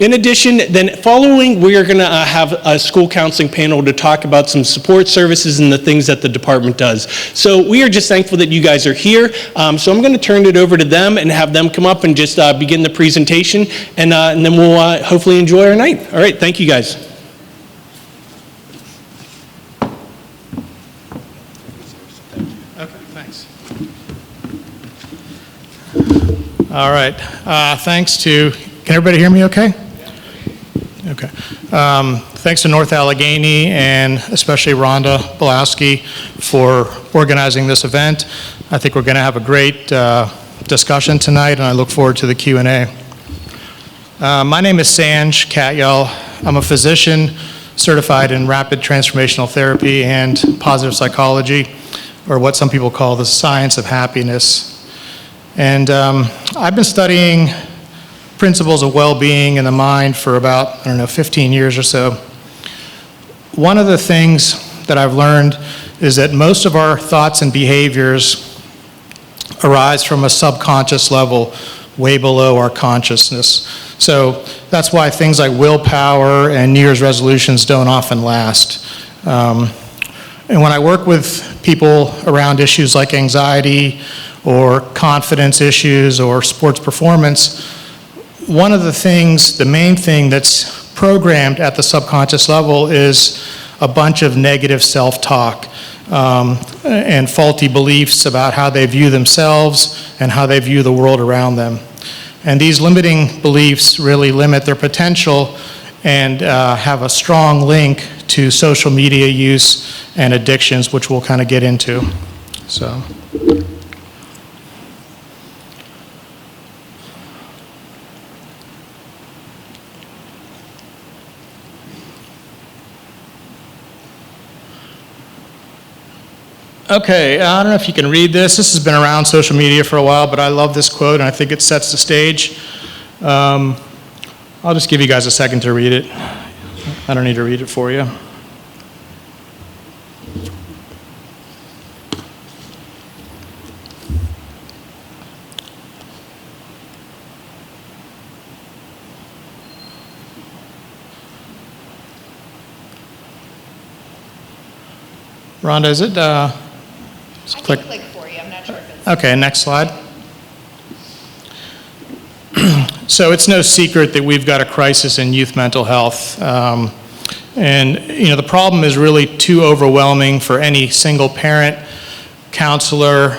In addition, then following, we are going to have a school counseling panel to talk about some support services and the things that the department does. So we are just thankful that you guys are here. So I'm going to turn it over to them and have them come up and just begin the presentation, and then we'll hopefully enjoy our night. All right, thank you guys. Okay, thanks. All right, thanks to, can everybody hear me okay? Okay. Thanks to North Allegheny and especially Rhonda Blasky for organizing this event. I think we're going to have a great discussion tonight, and I look forward to the Q&A. My name is Sanj Katyal. I'm a physician certified in rapid transformational therapy and positive psychology, or what some people call the science of happiness. And I've been studying principles of well-being in the mind for about, 15 years or so. One of the things that I've learned is that most of our thoughts and behaviors arise from a subconscious level, way below our consciousness. So that's why things like willpower and New Year's resolutions don't often last. And when I work with people around issues like anxiety or confidence issues or sports performance, one of the things, the main thing that's programmed at the subconscious level is a bunch of negative self-talk and faulty beliefs about how they view themselves and how they view the world around them. And these limiting beliefs really limit their potential and have a strong link to social media use and addictions, which we'll kind of get into. So. Okay, I don't know if you can read this. This has been around social media for a while, but I love this quote, and I think it sets the stage. I'll just give you guys a second to read it. I don't need to read it for you. Rhonda, is it? I can click for you. I'm not sure if it's... Okay, next slide. So it's no secret that we've got a crisis in youth mental health. And the problem is really too overwhelming for any single parent, counselor,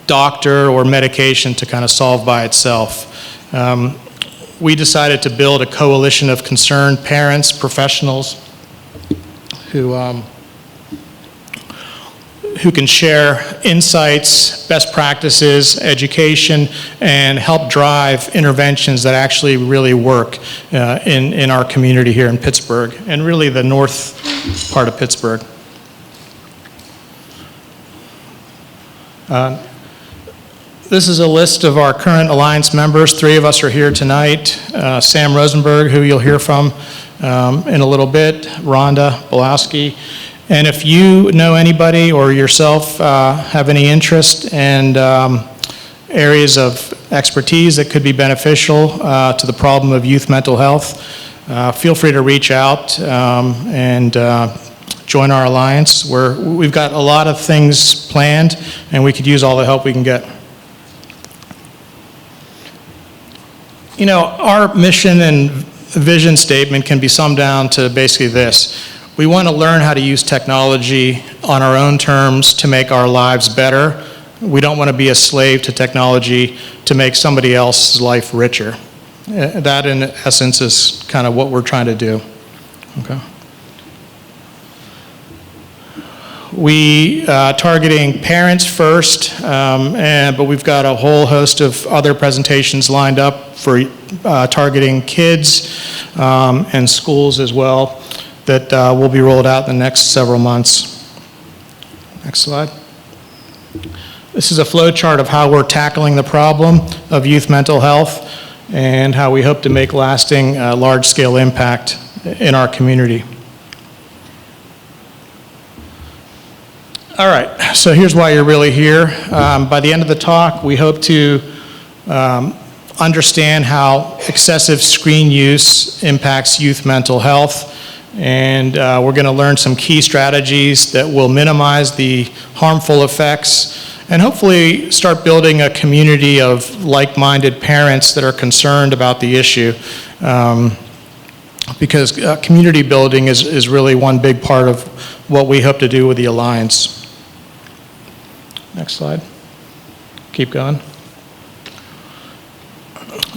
doctor, or medication to kind of solve by itself. We decided to build a coalition of concerned parents, professionals who can share insights, best practices, education, and help drive interventions that actually really work in our community here in Pittsburgh, and really the north part of Pittsburgh. This is a list of our current Alliance members. 3 of us are here tonight. Sam Rosenberg, who you'll hear from in a little bit, Rhonda Blasky. And if you know anybody or yourself have any interest and areas of expertise that could be beneficial to the problem of youth mental health, feel free to reach out and join our alliance. We've got a lot of things planned, and we could use all the help we can get. Our mission and vision statement can be summed down to basically this. We want to learn how to use technology on our own terms to make our lives better. We don't want to be a slave to technology to make somebody else's life richer. That, in essence, is kind of what we're trying to do. Okay. We targeting parents first, but we've got a whole host of other presentations lined up for targeting kids and schools as well that will be rolled out in the next several months. Next slide. This is a flow chart of how we're tackling the problem of youth mental health and how we hope to make lasting large-scale impact in our community. All right, so here's why you're really here. By the end of the talk, we hope to understand how excessive screen use impacts youth mental health, and we're going to learn some key strategies that will minimize the harmful effects and hopefully start building a community of like-minded parents that are concerned about the issue, because community building is really one big part of what we hope to do with the Alliance. Next slide. Keep going.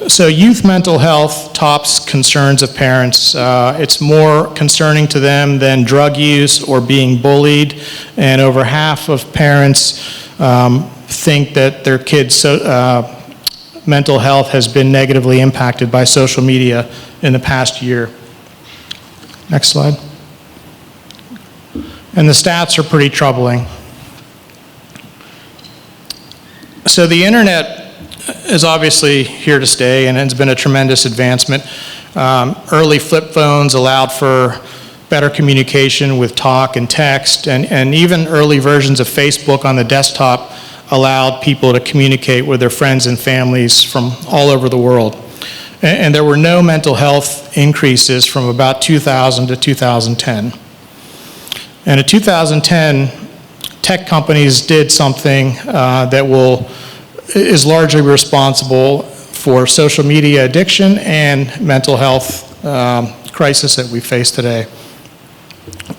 So youth mental health tops concerns of parents. It's more concerning to them than drug use or being bullied, and over half of parents think that their kids' mental health has been negatively impacted by social media in the past year. Next slide. And the stats are pretty troubling. So the internet is obviously here to stay, and it's been a tremendous advancement. Early flip phones allowed for better communication with talk and text, and even early versions of Facebook on the desktop allowed people to communicate with their friends and families from all over the world. And there were no mental health increases from about 2000 to 2010. And in 2010, tech companies did something that is largely responsible for social media addiction and mental health crisis that we face today.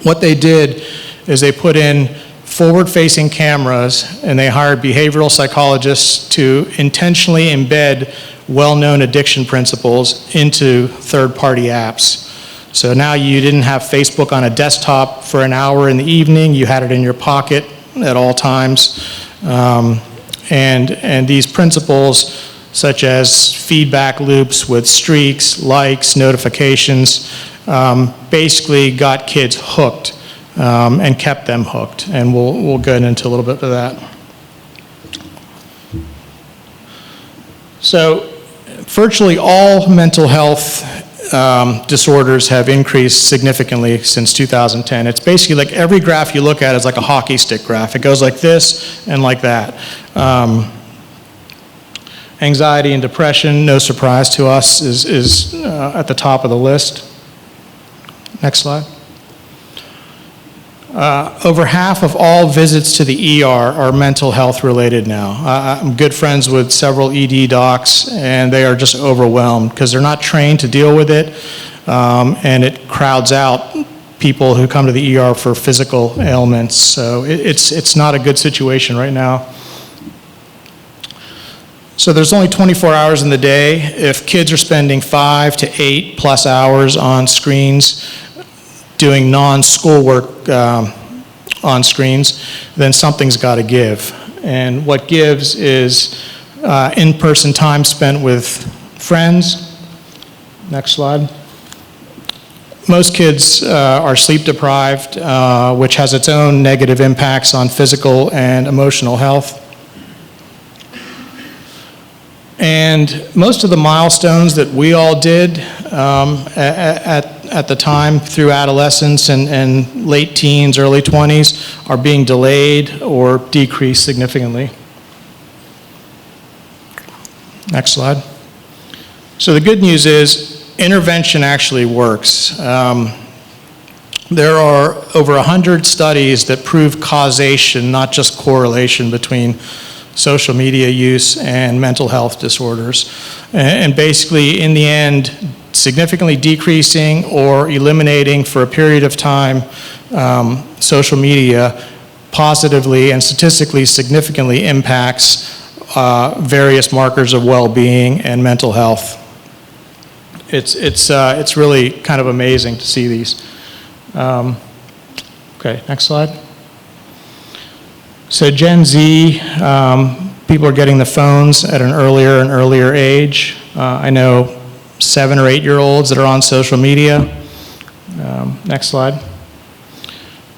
What they did is they put in forward-facing cameras, and they hired behavioral psychologists to intentionally embed well-known addiction principles into third-party apps. So now you didn't have Facebook on a desktop for an hour in the evening, you had it in your pocket at all times. And these principles, such as feedback loops with streaks, likes, notifications, basically got kids hooked and kept them hooked. And we'll get into a little bit of that. So virtually all mental health disorders have increased significantly since 2010. It's basically like every graph you look at is like a hockey stick graph. It goes like this and like that. Anxiety and depression, no surprise to us, is at the top of the list. Next slide. Over half of all visits to the ER are mental health related now. I'm good friends with several ED docs, and they are just overwhelmed because they're not trained to deal with it, and it crowds out people who come to the ER for physical ailments. So it's not a good situation right now. So there's only 24 hours in the day. If kids are spending 5 to 8+ hours on screens, doing non-schoolwork on screens, then something's got to give. And what gives is in-person time spent with friends. Next slide. Most kids are sleep deprived, which has its own negative impacts on physical and emotional health. And most of the milestones that we all did at the time through adolescence and late teens, early 20s are being delayed or decreased significantly. Next slide. So the good news is intervention actually works. There are over 100 studies that prove causation, not just correlation, between social media use and mental health disorders. And basically, in the end, significantly decreasing or eliminating for a period of time social media positively and statistically significantly impacts various markers of well-being and mental health. It's really kind of amazing to see these. Okay, next slide. So Gen Z, people are getting the phones at an earlier and earlier age. I know 7 or 8-year-olds that are on social media. Next slide.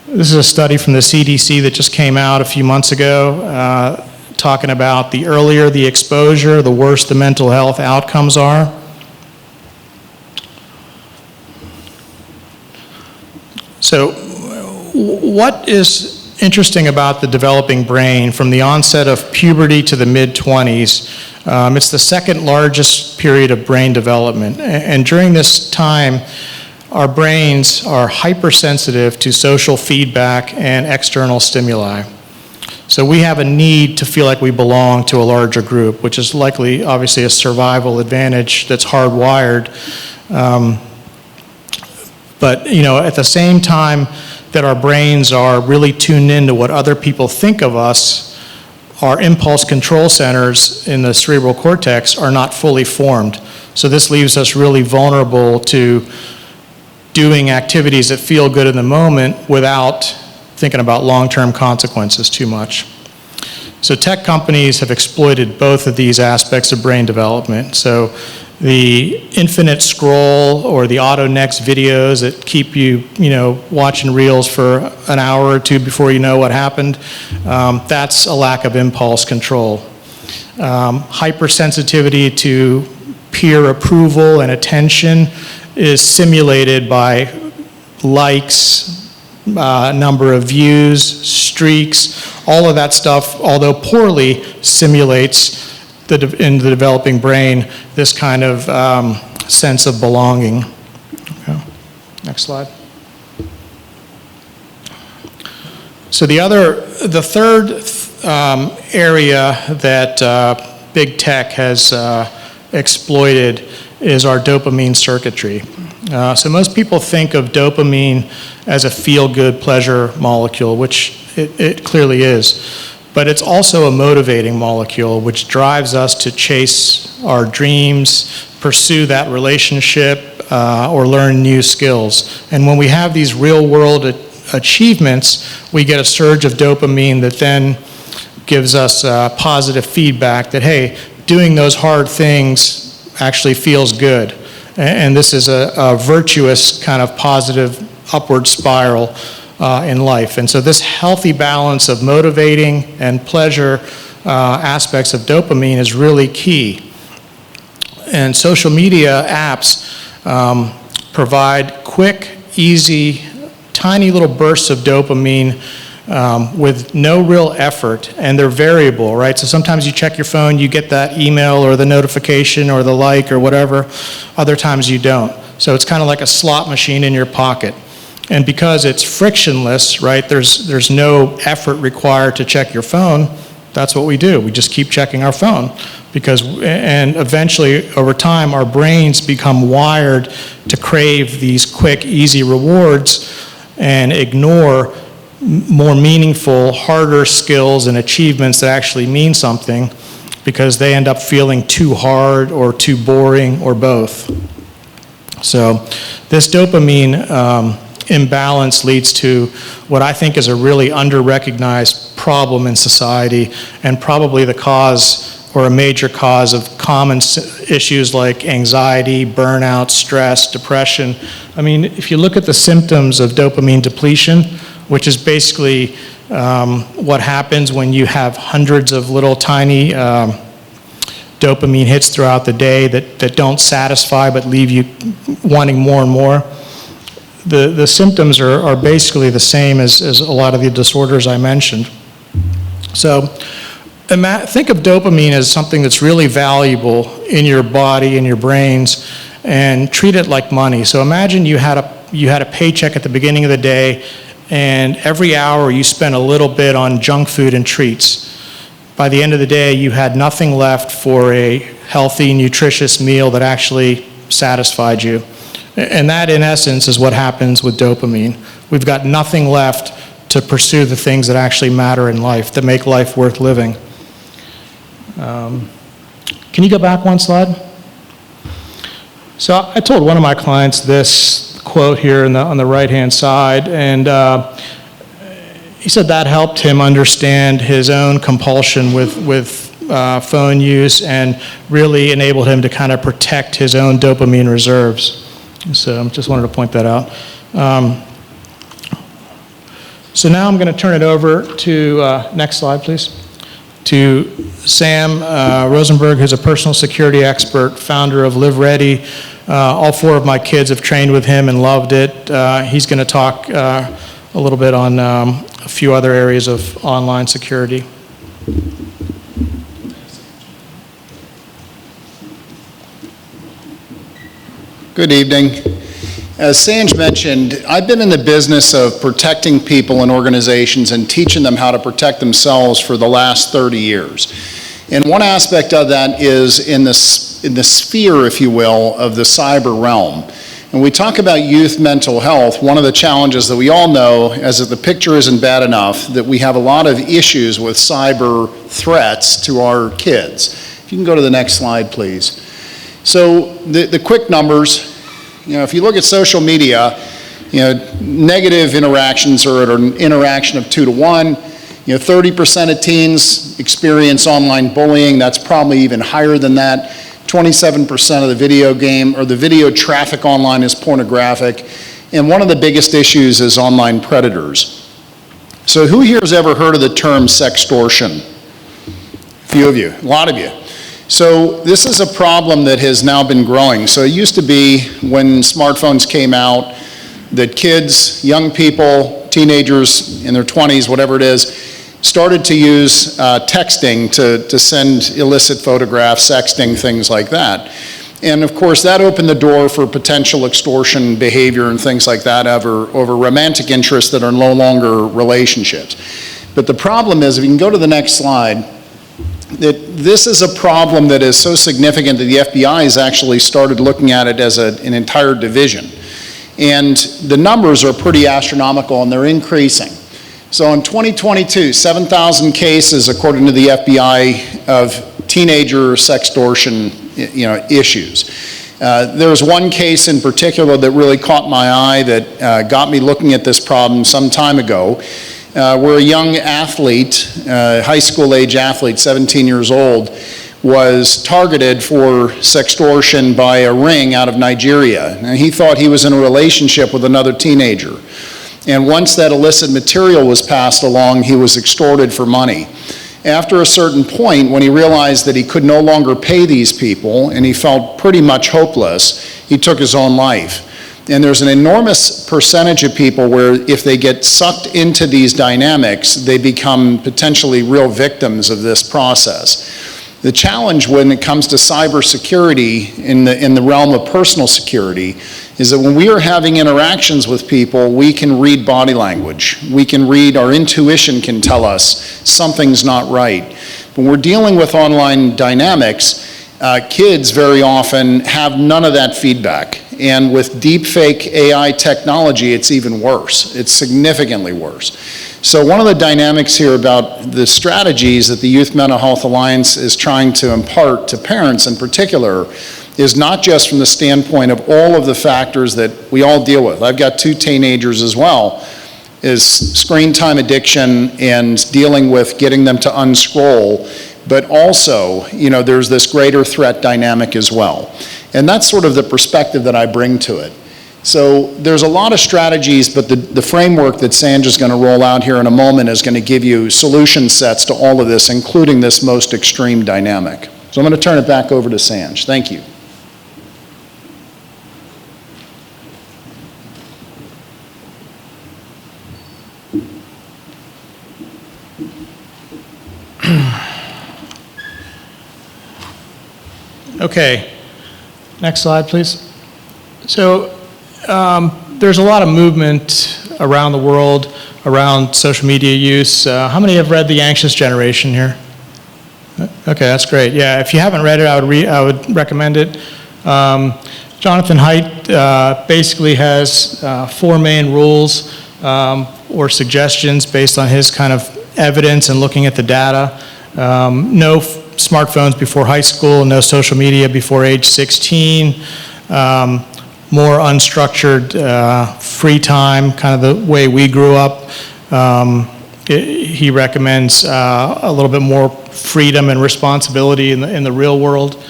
This is a study from the CDC that just came out a few months ago, talking about the earlier the exposure, the worse the mental health outcomes are. So what is interesting about the developing brain from the onset of puberty to the mid-20s, It's the second largest period of brain development. And during this time, our brains are hypersensitive to social feedback and external stimuli. So we have a need to feel like we belong to a larger group, which is likely, obviously, a survival advantage that's hardwired. But, you know, at the same time that our brains are really tuned into what other people think of us, our impulse control centers in the cerebral cortex are not fully formed. So this leaves us really vulnerable to doing activities that feel good in the moment without thinking about long-term consequences too much. So tech companies have exploited both of these aspects of brain development. So the infinite scroll or the auto next videos that keep you, watching reels for an hour or two before you know what happened, that's a lack of impulse control. Hypersensitivity to peer approval and attention is simulated by likes, number of views, streaks, all of that stuff, although poorly, simulates in the developing brain this kind of sense of belonging. Okay. Next slide. So the third area that big tech has exploited is our dopamine circuitry. So most people think of dopamine as a feel-good pleasure molecule, which it clearly is. But it's also a motivating molecule, which drives us to chase our dreams, pursue that relationship, or learn new skills. And when we have these real-world achievements, we get a surge of dopamine that then gives us positive feedback that, hey, doing those hard things actually feels good. And this is a virtuous kind of positive upward spiral in life. And so this healthy balance of motivating and pleasure aspects of dopamine is really key. And social media apps provide quick, easy, tiny little bursts of dopamine with no real effort, and they're variable, right? So sometimes you check your phone, you get that email or the notification or the like or whatever. Other times you don't. So it's kind of like a slot machine in your pocket. And because it's frictionless, right, there's no effort required to check your phone, that's what we do. We just keep checking our phone. And eventually, over time, our brains become wired to crave these quick, easy rewards and ignore more meaningful, harder skills and achievements that actually mean something because they end up feeling too hard or too boring or both. So this dopamine imbalance leads to what I think is a really under-recognized problem in society, and probably the cause or a major cause of common issues like anxiety, burnout, stress, depression. I mean, if you look at the symptoms of dopamine depletion, which is basically what happens when you have hundreds of little tiny dopamine hits throughout the day that don't satisfy but leave you wanting more and more. The symptoms are basically the same as a lot of the disorders I mentioned. So think of dopamine as something that's really valuable in your body, in your brains, and treat it like money. So imagine you had a paycheck at the beginning of the day, and every hour you spent a little bit on junk food and treats. By the end of the day, you had nothing left for a healthy, nutritious meal that actually satisfied you. And that, in essence, is what happens with dopamine. We've got nothing left to pursue the things that actually matter in life, that make life worth living. Can you go back one slide? So I told one of my clients this quote here on the right-hand side, and he said that helped him understand his own compulsion with phone use and really enabled him to kind of protect his own dopamine reserves. So just wanted to point that out. So now I'm going to turn it over to, next slide please, to Sam Rosenberg, who's a personal security expert, founder of Live Ready. All four of my kids have trained with him and loved it. He's going to talk a little bit on a few other areas of online security. Good evening. As Sanj mentioned, I've been in the business of protecting people and organizations and teaching them how to protect themselves for the last 30 years. And one aspect of that is in the sphere, if you will, of the cyber realm. When we talk about youth mental health, one of the challenges that we all know is that the picture isn't bad enough, that we have a lot of issues with cyber threats to our kids. If you can go to the next slide, please. So the quick numbers, if you look at social media, negative interactions are at an interaction of 2 to 1. 30% of teens experience online bullying. That's probably even higher than that. 27% of the video traffic online is pornographic. And one of the biggest issues is online predators. So who here has ever heard of the term sextortion? A few of you, a lot of you. So this is a problem that has now been growing. So it used to be when smartphones came out that kids, young people, teenagers in their 20s, whatever it is, started to use texting to send illicit photographs, sexting, things like that. And of course, that opened the door for potential extortion behavior and things like that over romantic interests that are no longer relationships. But the problem is, if you can go to the next slide, that this is a problem that is so significant that the FBI has actually started looking at it as an entire division. And the numbers are pretty astronomical and they're increasing. So in 2022, 7,000 cases, according to the FBI, of teenager sextortion, issues. There was one case in particular that really caught my eye that got me looking at this problem some time ago, where a young athlete, high school age athlete, 17 years old, was targeted for sextortion by a ring out of Nigeria. And he thought he was in a relationship with another teenager. And once that illicit material was passed along, he was extorted for money. After a certain point, when he realized that he could no longer pay these people and he felt pretty much hopeless, he took his own life. And there's an enormous percentage of people where if they get sucked into these dynamics, they become potentially real victims of this process. The challenge when it comes to cybersecurity in the realm of personal security is that when we are having interactions with people, we can read body language. We can read, our intuition can tell us something's not right. When we're dealing with online dynamics, kids very often have none of that feedback. And with deepfake AI technology, it's even worse. It's significantly worse. So one of the dynamics here about the strategies that the Youth Mental Health Alliance is trying to impart to parents in particular is not just from the standpoint of all of the factors that we all deal with. I've got 2 teenagers as well, is screen time addiction and dealing with getting them to unscroll, but also, there's this greater threat dynamic as well. And that's sort of the perspective that I bring to it. So there's a lot of strategies, but the framework that Sanj is going to roll out here in a moment is going to give you solution sets to all of this, including this most extreme dynamic. So I'm going to turn it back over to Sanj. Thank you. Okay, next slide, please. So there's a lot of movement around the world around social media use. How many have read The Anxious Generation here? Okay, that's great. Yeah, if you haven't read it, I would recommend it. Jonathan Haidt basically has 4 main rules or suggestions based on his kind of evidence and looking at the data. No smartphones before high school, no social media before age 16, more unstructured free time, kind of the way we grew up. He recommends a little bit more freedom and responsibility in the real world.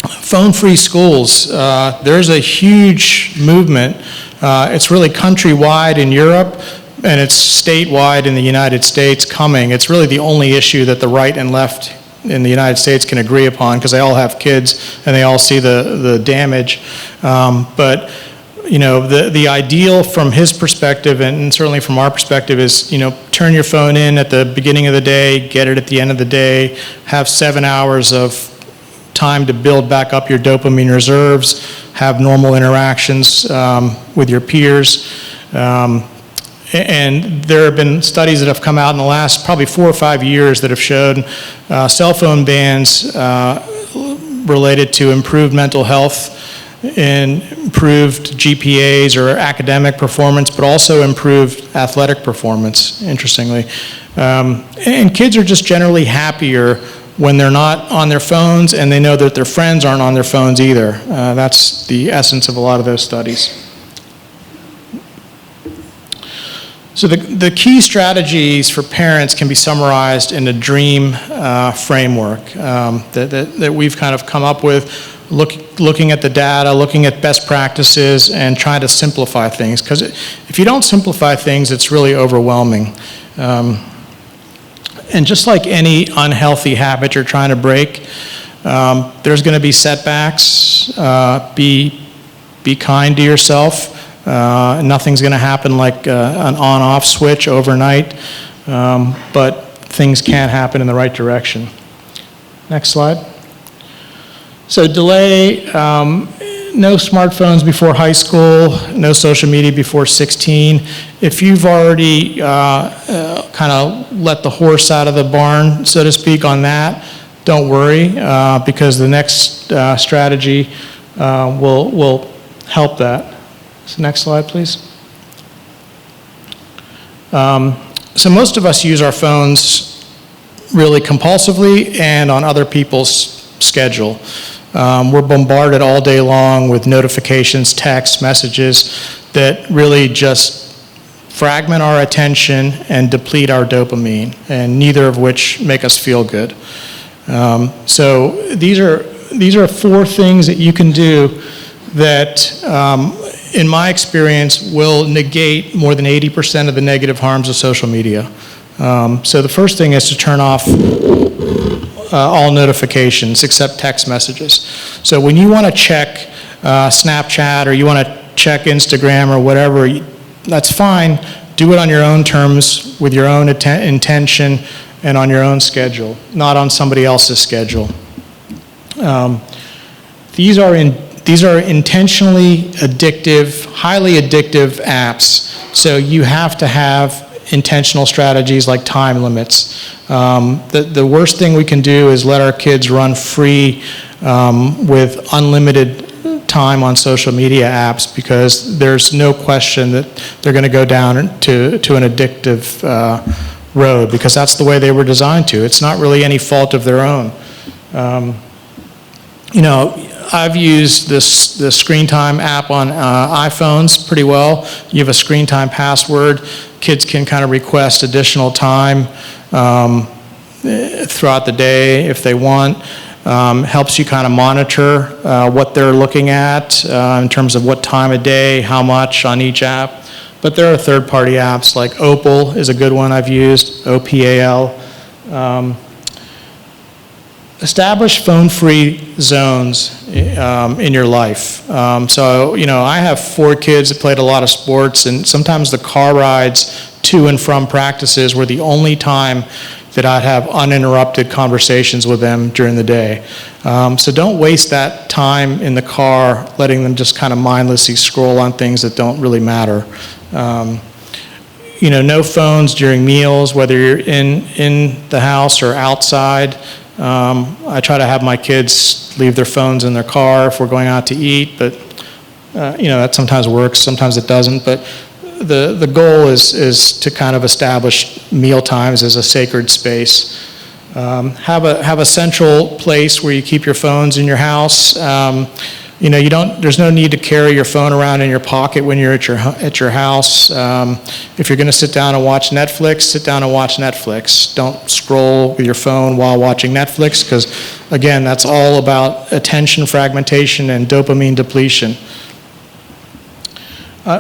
Phone-free schools, there's a huge movement. It's really countrywide in Europe, and it's statewide in the United States coming. It's really the only issue that the right and left in the United States can agree upon, because they all have kids and they all see the damage. But the ideal from his perspective, and certainly from our perspective, is turn your phone in at the beginning of the day, get it at the end of the day, have 7 hours of time to build back up your dopamine reserves, have normal interactions with your peers. And there have been studies that have come out in the last probably 4 or 5 years that have shown cell phone bans related to improved mental health and improved GPAs or academic performance, but also improved athletic performance, interestingly. And kids are just generally happier when they're not on their phones and they know that their friends aren't on their phones either. That's the essence of a lot of those studies. So the key strategies for parents can be summarized in a DREAM framework that we've kind of come up with, looking at the data, looking at best practices, and trying to simplify things. Because if you don't simplify things, it's really overwhelming. And just like any unhealthy habit you're trying to break, there's going to be setbacks. Be kind to yourself. Nothing's going to happen like an on-off switch overnight, but things can happen in the right direction. Next slide. So delay, no smartphones before high school, no social media before 16. If you've already kind of let the horse out of the barn, so to speak, on that, don't worry, because the next strategy will help that. So next slide, please. So most of us use our phones really compulsively and on other people's schedule. We're bombarded all day long with notifications, texts, messages that really just fragment our attention and deplete our dopamine, and neither of which make us feel good. So these are 4 things that you can do that in my experience, will negate more than 80% of the negative harms of social media. So the first thing is to turn off all notifications except text messages. So when you want to check Snapchat or you want to check Instagram or whatever, that's fine. Do it on your own terms, with your own intention, and on your own schedule, not on somebody else's schedule. These are intentionally addictive, highly addictive apps. So you have to have intentional strategies like time limits. The worst thing we can do is let our kids run free with unlimited time on social media apps, because there's no question that they're going to go down to an addictive road, because that's the way they were designed to. It's not really any fault of their own. You know, I've used the screen time app on iPhones pretty well. You have a screen time password. Kids can kind of request additional time throughout the day if they want. Helps you kind of monitor what they're looking at in terms of what time of day, how much on each app. But there are third-party apps like Opal is a good one I've used, OPAL. Establish phone-free zones in your life. So, you know, I have 4 kids that played a lot of sports, and sometimes the car rides to and from practices were the only time that I'd have uninterrupted conversations with them during the day. So don't waste that time in the car letting them just kind of mindlessly scroll on things that don't really matter. You know, no phones during meals, whether you're in the house or outside. I try to have my kids leave their phones in their car if we're going out to eat, but you know, that sometimes works, sometimes it doesn't. But the goal is to kind of establish meal times as a sacred space. Have a central place where you keep your phones in your house. You know, there's no need to carry your phone around in your pocket when you're at your house. If you're going to sit down and watch Netflix, sit down and watch Netflix. Don't scroll with your phone while watching Netflix, because, again, that's all about attention fragmentation and dopamine depletion.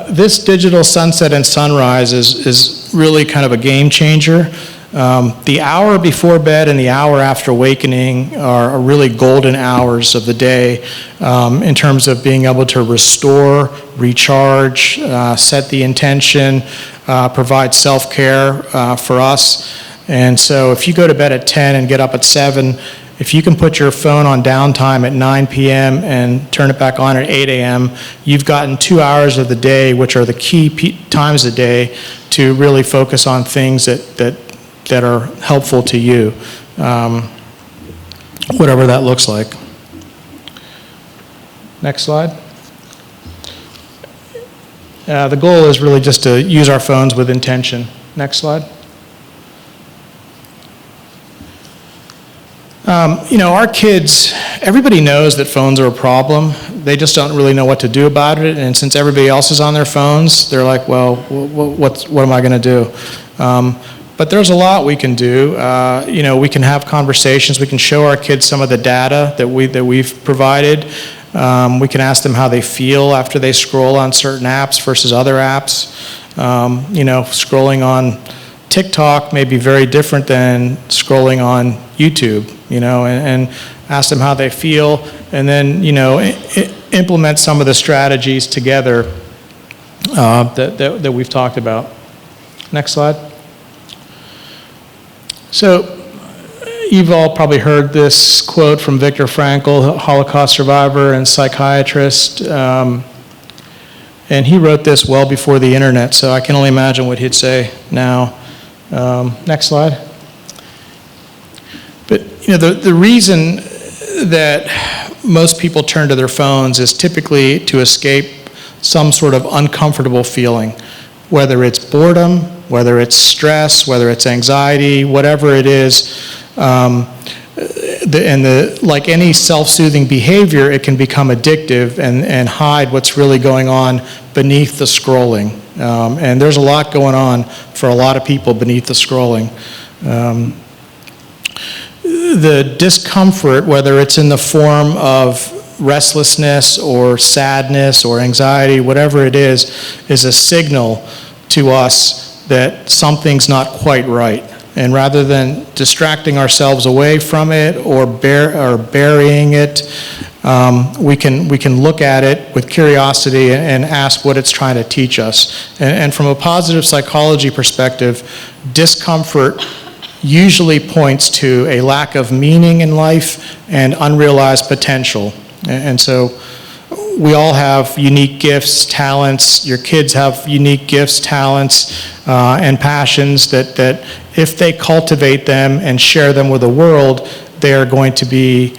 This digital sunset and sunrise is really kind of a game changer. The hour before bed and the hour after awakening are really golden hours of the day in terms of being able to restore, recharge, set the intention, provide self-care for us. And so if you go to bed at 10 and get up at 7 If you can put your phone on downtime at 9 p.m. and turn it back on at 8 a.m., you've gotten 2 hours of the day, which are the key times of the day, to really focus on things that are helpful to you, whatever that looks like. Next slide. The goal is really just to use our phones with intention. Next slide. Our kids, everybody knows that phones are a problem. They just don't really know what to do about it. And since everybody else is on their phones, they're like, well, what am I going to do? But there's a lot we can do. We can have conversations. We can show our kids some of the data that we've provided. We can ask them how they feel after they scroll on certain apps versus other apps. Scrolling on TikTok may be very different than scrolling on YouTube, and ask them how they feel, and then, implement some of the strategies together that we've talked about. Next slide. So, you've all probably heard this quote from Viktor Frankl, Holocaust survivor and psychiatrist, and he wrote this well before the internet, so I can only imagine what he'd say now. Next slide. But the reason that most people turn to their phones is typically to escape some sort of uncomfortable feeling, whether it's boredom, whether it's stress, whether it's anxiety, whatever it is. Like any self-soothing behavior, it can become addictive and hide what's really going on beneath the scrolling. And there's a lot going on for a lot of people beneath the scrolling. The discomfort, whether it's in the form of restlessness or sadness or anxiety, whatever it is a signal to us that something's not quite right. And rather than distracting ourselves away from it or burying it, we can look at it with curiosity and ask what it's trying to teach us. And from a positive psychology perspective, discomfort usually points to a lack of meaning in life and unrealized potential. And so we all have unique gifts, talents. Your kids have unique gifts, talents, and passions that if they cultivate them and share them with the world, they are going to be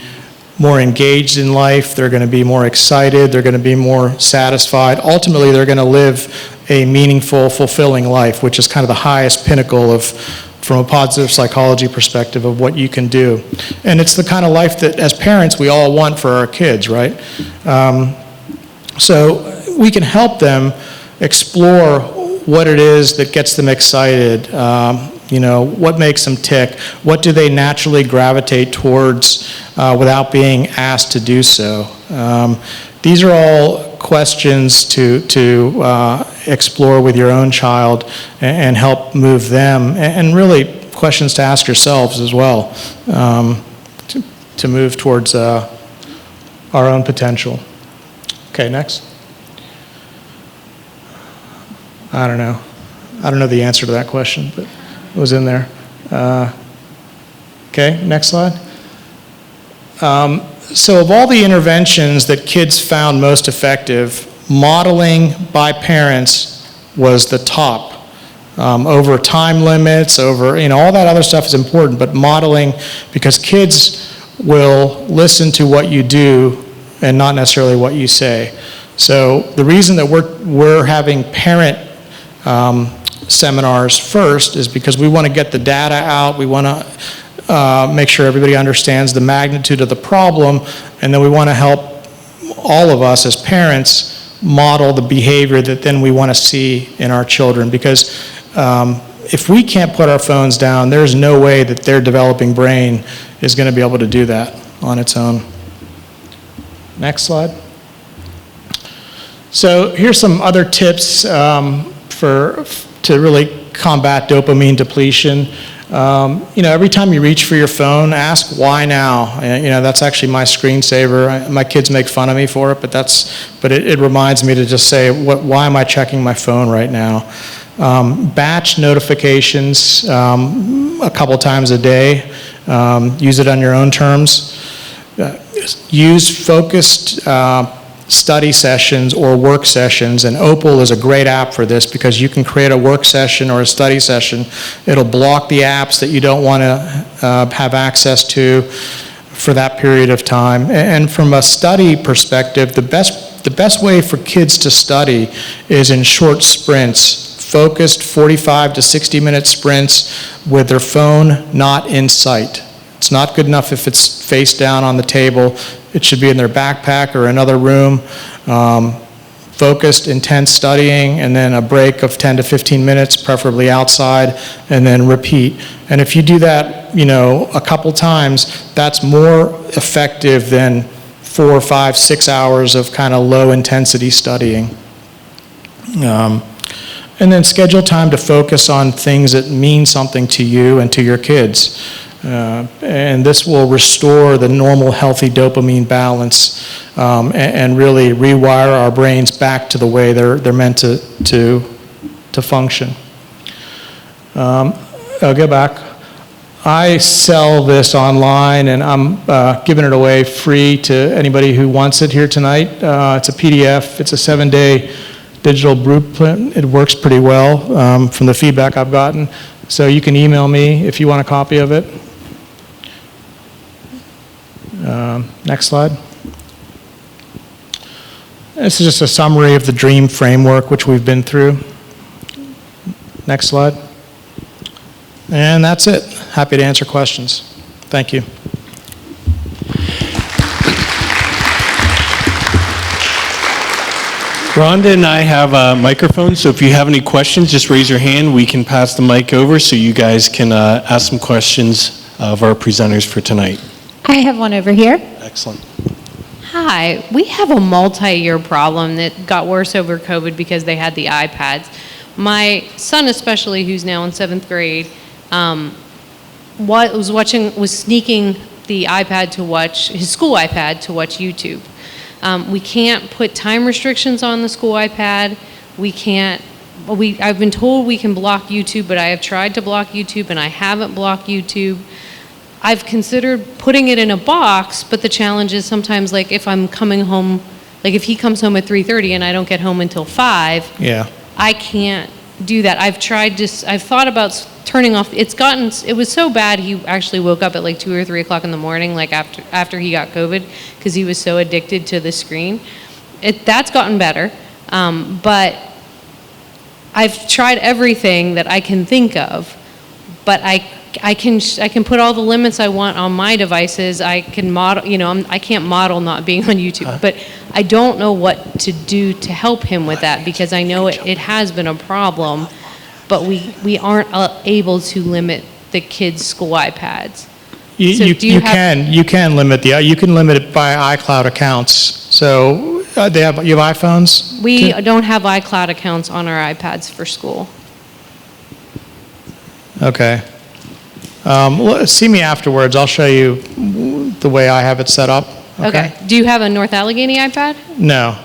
more engaged in life, they're going to be more excited, they're going to be more satisfied. Ultimately, they're going to live a meaningful, fulfilling life, which is kind of the highest pinnacle from a positive psychology perspective of what you can do. And it's the kind of life that, as parents, we all want for our kids, right? So we can help them explore what it is that gets them excited, what makes them tick, what do they naturally gravitate towards without being asked to do so. These are all questions to explore with your own child and help move them, and really questions to ask yourselves as well, to move towards our own potential. Okay, next. I don't know the answer to that question, but it was in there. Okay, next slide. So of all the interventions that kids found most effective, modeling by parents was the top. Over time limits, over, all that other stuff is important, but modeling, because kids will listen to what you do and not necessarily what you say. So the reason that we're having parent seminars first is because we want to get the data out, we want to make sure everybody understands the magnitude of the problem, and then we want to help all of us as parents model the behavior that then we want to see in our children. Because if we can't put our phones down, there's no way that their developing brain is going to be able to do that on its own. Next slide. So here's some other tips to really combat dopamine depletion. Every time you reach for your phone, ask why now. That's actually my screensaver. My kids make fun of me for it, but it reminds me to just say, why am I checking my phone right now? Batch notifications a couple times a day. Use it on your own terms. Use focused study sessions or work sessions, and Opal is a great app for this because you can create a work session or a study session. It'll block the apps that you don't want to have access to for that period of time. And from a study perspective, the best way for kids to study is in short sprints, focused 45 to 60-minute sprints with their phone not in sight. It's not good enough if it's face down on the table. It should be in their backpack or another room. Focused, intense studying, and then a break of 10 to 15 minutes, preferably outside, and then repeat. And if you do that, a couple times, that's more effective than 4, 5, 6 hours of kind of low-intensity studying. And then schedule time to focus on things that mean something to you and to your kids. And this will restore the normal, healthy dopamine balance and really rewire our brains back to the way they're meant to function. I'll go back. I sell this online, and I'm giving it away free to anybody who wants it here tonight. It's a PDF. It's a 7-day digital blueprint. It works pretty well from the feedback I've gotten. So you can email me if you want a copy of it. Next slide. This is just a summary of the DREAM framework, which we've been through. Next slide. And that's it. Happy to answer questions. Thank you. Rhonda and I have a microphone, so if you have any questions, just raise your hand. We can pass the mic over so you guys can ask some questions of our presenters for tonight. I have one over here. Excellent. Hi, we have a multi-year problem that got worse over COVID because they had the iPads. My son especially, who's now in 7th grade, was sneaking the iPad to watch, his school iPad to watch YouTube. We can't put time restrictions on the school iPad. I've been told we can block YouTube, but I have tried to block YouTube and I haven't blocked YouTube. I've considered putting it in a box, but the challenge is sometimes, like, if I'm coming home, like if he comes home at 3:30 and I don't get home until 5, Yeah. I can't do that. I've thought about turning off, it was so bad he actually woke up at like 2 or 3 o'clock in the morning, like after he got COVID, because he was so addicted to the screen. That's gotten better, but I've tried everything that I can think of, but I can put all the limits I want on my devices. I can model, I can't model not being on YouTube, but I don't know what to do to help him with that, because I know it has been a problem, but we aren't able to limit the kids' school iPads. You can limit it by iCloud accounts. So you have iPhones? We don't have iCloud accounts on our iPads for school. Okay. See me afterwards. I'll show you the way I have it set up. Okay. Do you have a North Allegheny iPad? No,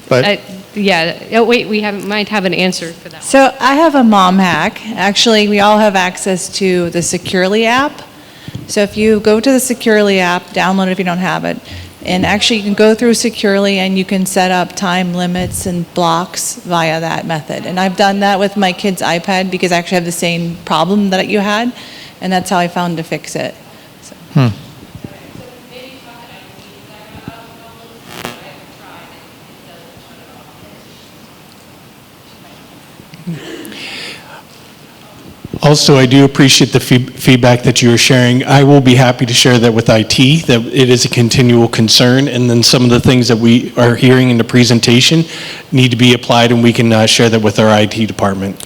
but Yeah. Oh, wait, might have an answer for that. So I have a mom hack. Actually, we all have access to the Securely app. So if you go to the Securely app, download it if you don't have it, and actually you can go through Securely and you can set up time limits and blocks via that method. And I've done that with my kid's iPad because I actually have the same problem that you had, and that's how I found to fix it. So. Also, I do appreciate the feedback that you are sharing. I will be happy to share that with IT, that it is a continual concern, and then some of the things that we are hearing in the presentation need to be applied, and we can share that with our IT department.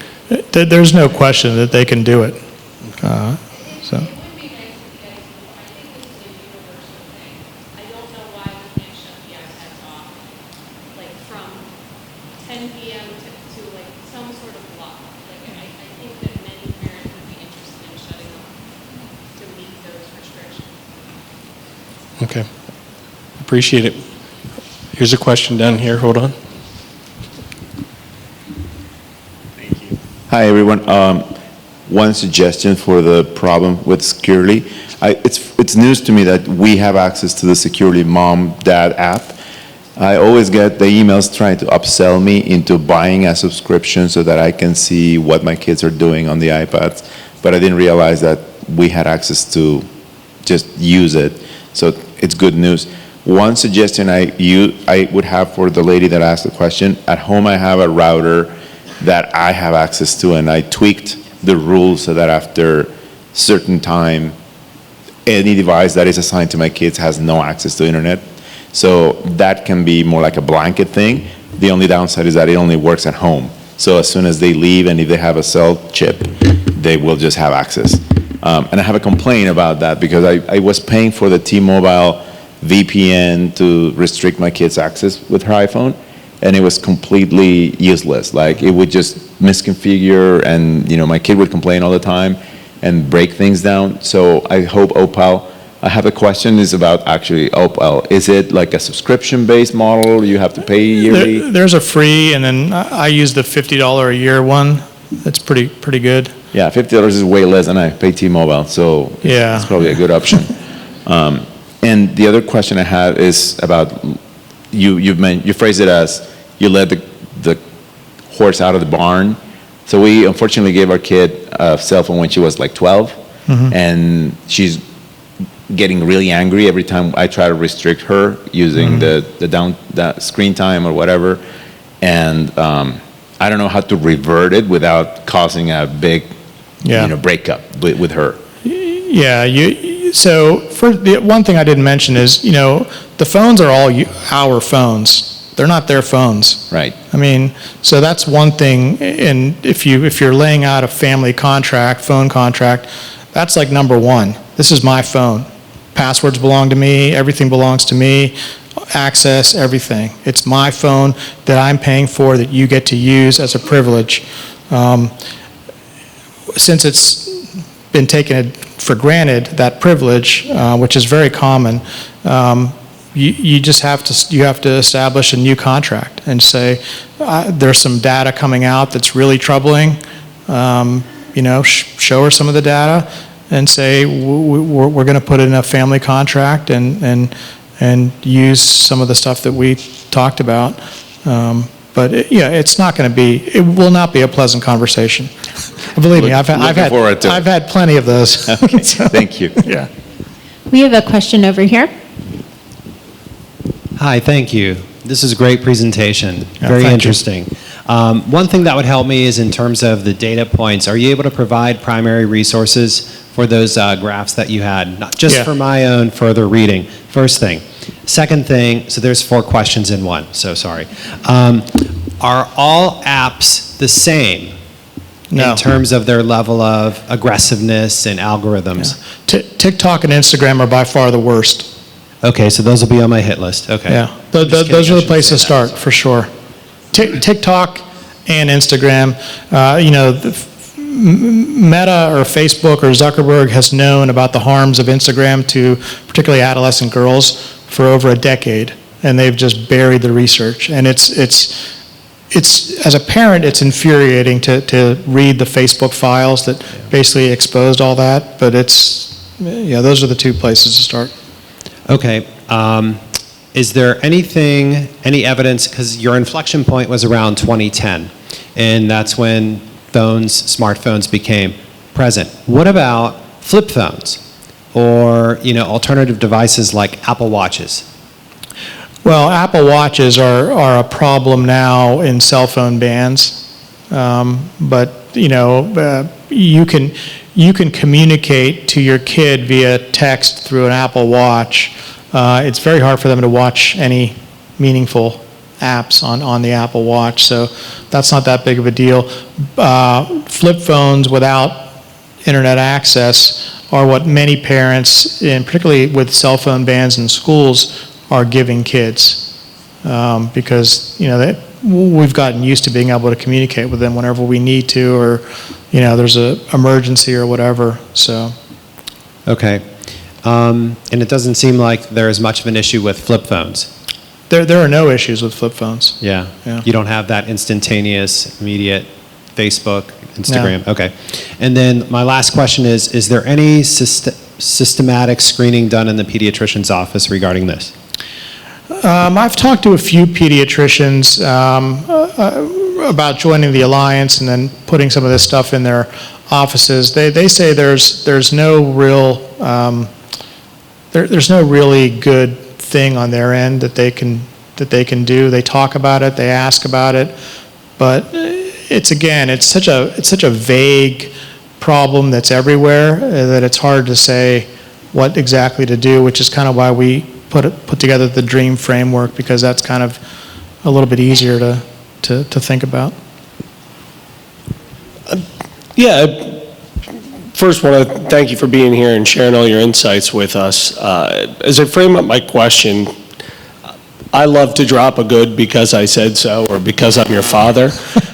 there's no question that they can do it. So. Okay. Appreciate it. Here's a question down here. Hold on. Hi, everyone. one suggestion for the problem with Securely. It's news to me that we have access to the Securely Mom Dad app. I always get the emails trying to upsell me into buying a subscription so that I can see what my kids are doing on the iPads, but I didn't realize that we had access to just use it. So it's good news. One suggestion I would have for the lady that asked the question, at home I have a router that I have access to, and I tweaked the rules so that after certain time, any device that is assigned to my kids has no access to internet. So that can be more like a blanket thing. The only downside is that it only works at home. So as soon as they leave, and if they have a cell chip, they will just have access. And I have a complaint about that because I was paying for the T-Mobile VPN to restrict my kids' access with her iPhone, and it was completely useless. Like, it would just misconfigure, and my kid would complain all the time and break things down. So I hope Opal, I have a question is about actually Opal. Is it like a subscription-based model? You have to pay yearly? There's a free, and then I use the $50 a year one. That's pretty good. Yeah, $50 is way less than I pay T-Mobile, so Yeah. it's probably a good option. And the other question I have is about, you phrased it as, you let the horse out of the barn. So we unfortunately gave our kid a cell phone when she was like 12, and she's getting really angry every time I try to restrict her using the screen time or whatever. And I don't know how to revert it without causing a big breakup with her. Yeah, so for the one thing I didn't mention is, the phones are all our phones. They're not their phones. Right. I mean, so that's one thing. And if you're laying out a family contract, phone contract, that's like number one. This is my phone. Passwords belong to me. Everything belongs to me. Access, everything. It's my phone that I'm paying for that you get to use as a privilege. Since it's been taken for granted, that privilege, which is very common, you have to establish a new contract and say, there's some data coming out that's really troubling. Show her some of the data and say, we're going to put in a family contract and use some of the stuff that we talked about. But it's not going to be. It will not be a pleasant conversation. Believe me, I've had plenty of those. Okay, thank you. Yeah. We have a question over here. Hi, thank you. This is a great presentation. Yeah, Very thank you. interesting. One thing that would help me is in terms of the data points. Are you able to provide primary resources for those graphs that you had? Not just for my own further reading. First thing. Second thing, so there's 4 questions in one, so sorry. Are all apps the same No. in terms of their level of aggressiveness and algorithms? TikTok and Instagram are by far the worst. Okay, so those will be on my hit list. Okay. Yeah, those are the places to start, for sure. TikTok and Instagram, Meta or Facebook or Zuckerberg has known about the harms of Instagram to particularly adolescent girls for over a decade, and they've just buried the research. And it's as a parent, it's infuriating to read the Facebook files that basically exposed all that, but those are the 2 places to start. Okay. Is there any evidence, because your inflection point was around 2010, and that's when smartphones became present. What about flip phones or, alternative devices like Apple Watches? Well, Apple Watches are a problem now in cell phone bans, but you can communicate to your kid via text through an Apple Watch. It's very hard for them to watch any meaningful apps on the Apple Watch, so that's not that big of a deal. Flip phones without internet access are what many parents, and particularly with cell phone bans in schools, are giving kids, because we've gotten used to being able to communicate with them whenever we need to, or there's an emergency or whatever. So. Okay. And it doesn't seem like there is much of an issue with flip phones. There are no issues with flip phones. Yeah. You don't have that instantaneous, immediate Facebook Instagram? Okay. And then my last question is there any systematic screening done in the pediatrician's office regarding this? I've talked to a few pediatricians about joining the Alliance and then putting some of this stuff in their offices. They say there's no real there's no really good thing on their end that they can do. They talk about it, they ask about it, but it's such a vague problem that's everywhere that it's hard to say what exactly to do, which is kind of why we put together the DREAM framework, because that's kind of a little bit easier to think about. Yeah, first want to thank you for being here and sharing all your insights with us. As I frame up my question, I love to drop a good because I said so or because I'm your father.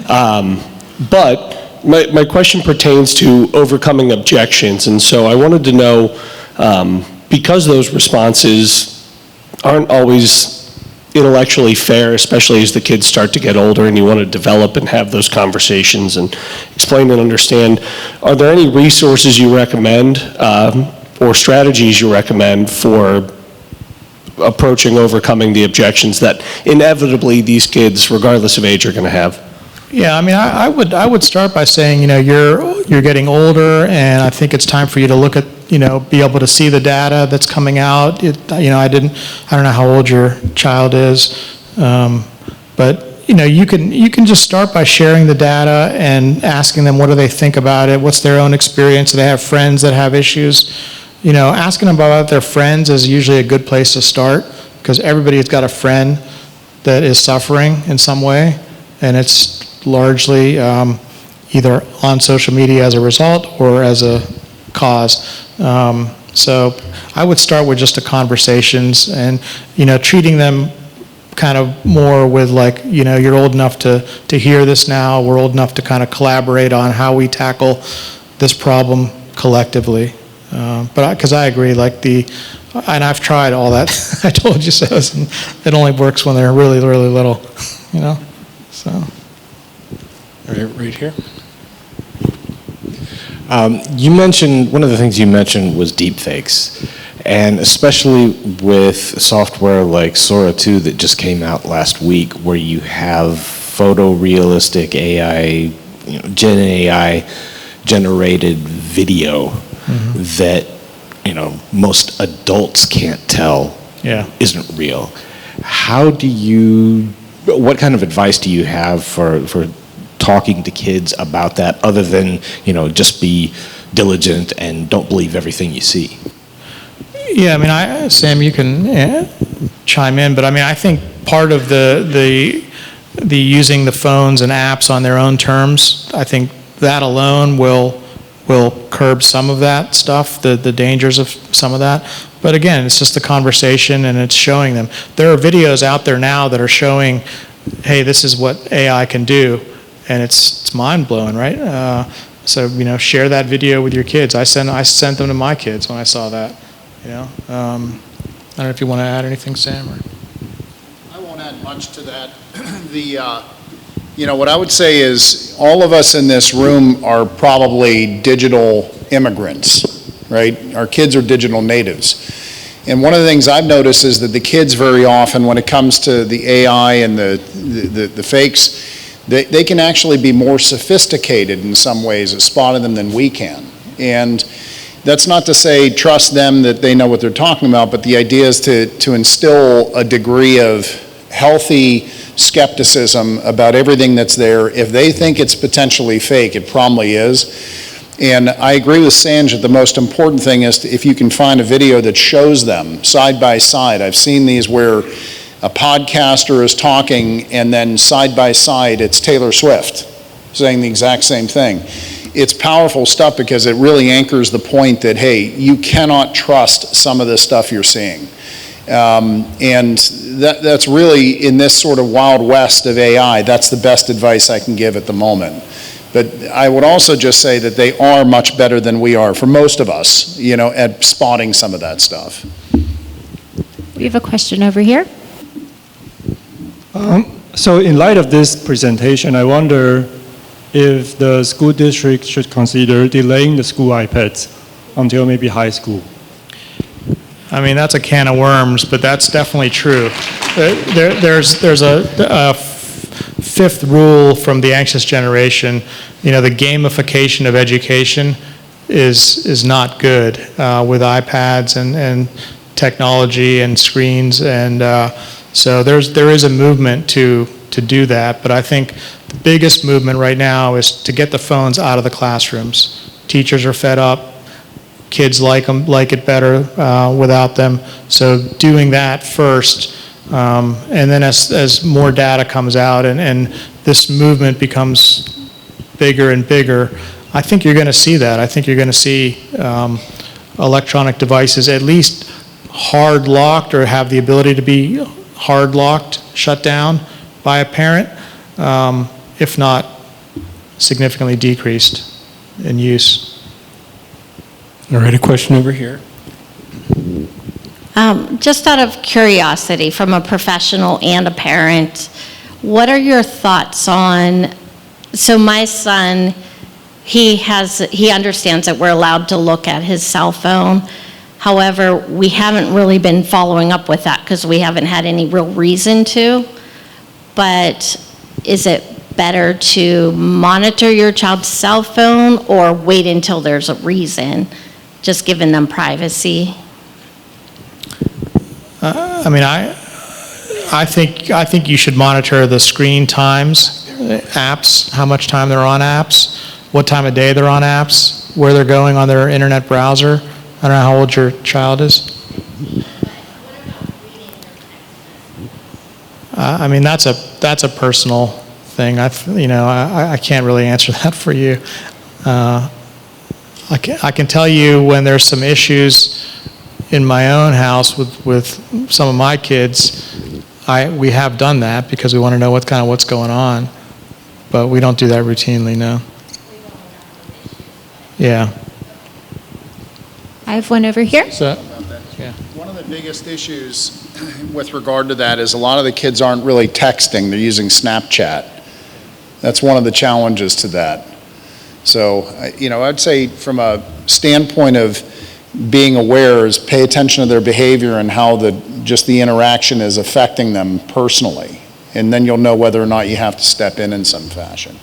But my question pertains to overcoming objections. And so I wanted to know, because those responses aren't always intellectually fair, especially as the kids start to get older and you want to develop and have those conversations and explain and understand, are there any resources you recommend or strategies you recommend for approaching overcoming the objections that inevitably these kids, regardless of age, are going to have? Yeah, I mean, I would start by saying, you're getting older, and I think it's time for you to look at, be able to see the data that's coming out. I don't know how old your child is, but you can just start by sharing the data and asking them what do they think about it, what's their own experience. Do they have friends that have issues? Asking them about their friends is usually a good place to start, because everybody's got a friend that is suffering in some way, and it's largely either on social media as a result or as a cause. So I would start with just the conversations and, treating them kind of more with like, you're old enough to hear this now, we're old enough to kind of collaborate on how we tackle this problem collectively. But because I agree, and I've tried all that, I told you so, and it only works when they're really, really little, so. Right here. You mentioned, one of the things you mentioned was deepfakes, and especially with software like Sora 2 that just came out last week, where you have photorealistic AI, Gen AI generated video that, most adults can't tell isn't real. What kind of advice do you have for talking to kids about that, other than, just be diligent and don't believe everything you see? Yeah, I mean, Sam, you can chime in, but I mean, I think part of the using the phones and apps on their own terms, I think that alone will curb some of that stuff, the dangers of some of that. But again, it's just the conversation, and it's showing them. There are videos out there now that are showing, hey, this is what AI can do, and it's mind-blowing, right? So, share that video with your kids. I sent them to my kids when I saw that, I don't know if you want to add anything, Sam? Or? I won't add much to that. What I would say is all of us in this room are probably digital immigrants, right? Our kids are digital natives. And one of the things I've noticed is that the kids very often, when it comes to the AI and the fakes, they can actually be more sophisticated in some ways at spotting them than we can. And that's not to say trust them that they know what they're talking about, but the idea is to instill a degree of healthy skepticism about everything that's there. If they think it's potentially fake, it probably is. And I agree with Sanj that the most important thing is if you can find a video that shows them side by side. I've seen these where a podcaster is talking and then side by side it's Taylor Swift saying the exact same thing. It's powerful stuff because it really anchors the point that, hey, you cannot trust some of this stuff you're seeing. And that's really, in this sort of wild west of AI, that's the best advice I can give at the moment. But I would also just say that they are much better than we are, for most of us, at spotting some of that stuff. We have a question over here. So in light of this presentation, I wonder, if the school district should consider delaying the school iPads until maybe high school. I mean, that's a can of worms, but that's definitely true. There's a fifth rule from the anxious generation. You know, the gamification of education is not good with iPads and technology and screens, and so there is a movement to do that. But I think the biggest movement right now is to get the phones out of the classrooms. Teachers are fed up. Kids like it better without them. So doing that first, and then as more data comes out and this movement becomes bigger and bigger, I think you're going to see that. I think you're going to see electronic devices at least hard locked or have the ability to be hard locked, shut down by a parent, if not significantly decreased in use. All right, a question over here. Just out of curiosity, from a professional and a parent, what are your thoughts on, so my son, he understands that we're allowed to look at his cell phone. However, we haven't really been following up with that because we haven't had any real reason to. But is it better to monitor your child's cell phone or wait until there's a reason, just giving them privacy? I mean, I think you should monitor the screen times, apps, how much time they're on apps, what time of day they're on apps, where they're going on their internet browser. I don't know how old your child is. I mean, that's a personal thing. I can't really answer that for you. I can tell you when there's some issues in my own house with some of my kids, we have done that because we want to know what's going on, but we don't do that routinely, no. Yeah. I have one over here. So, yeah. One of the biggest issues with regard to that is a lot of the kids aren't really texting, they're using Snapchat. That's one of the challenges to that. So, I'd say from a standpoint of being aware is pay attention to their behavior and how just the interaction is affecting them personally. And then you'll know whether or not you have to step in some fashion.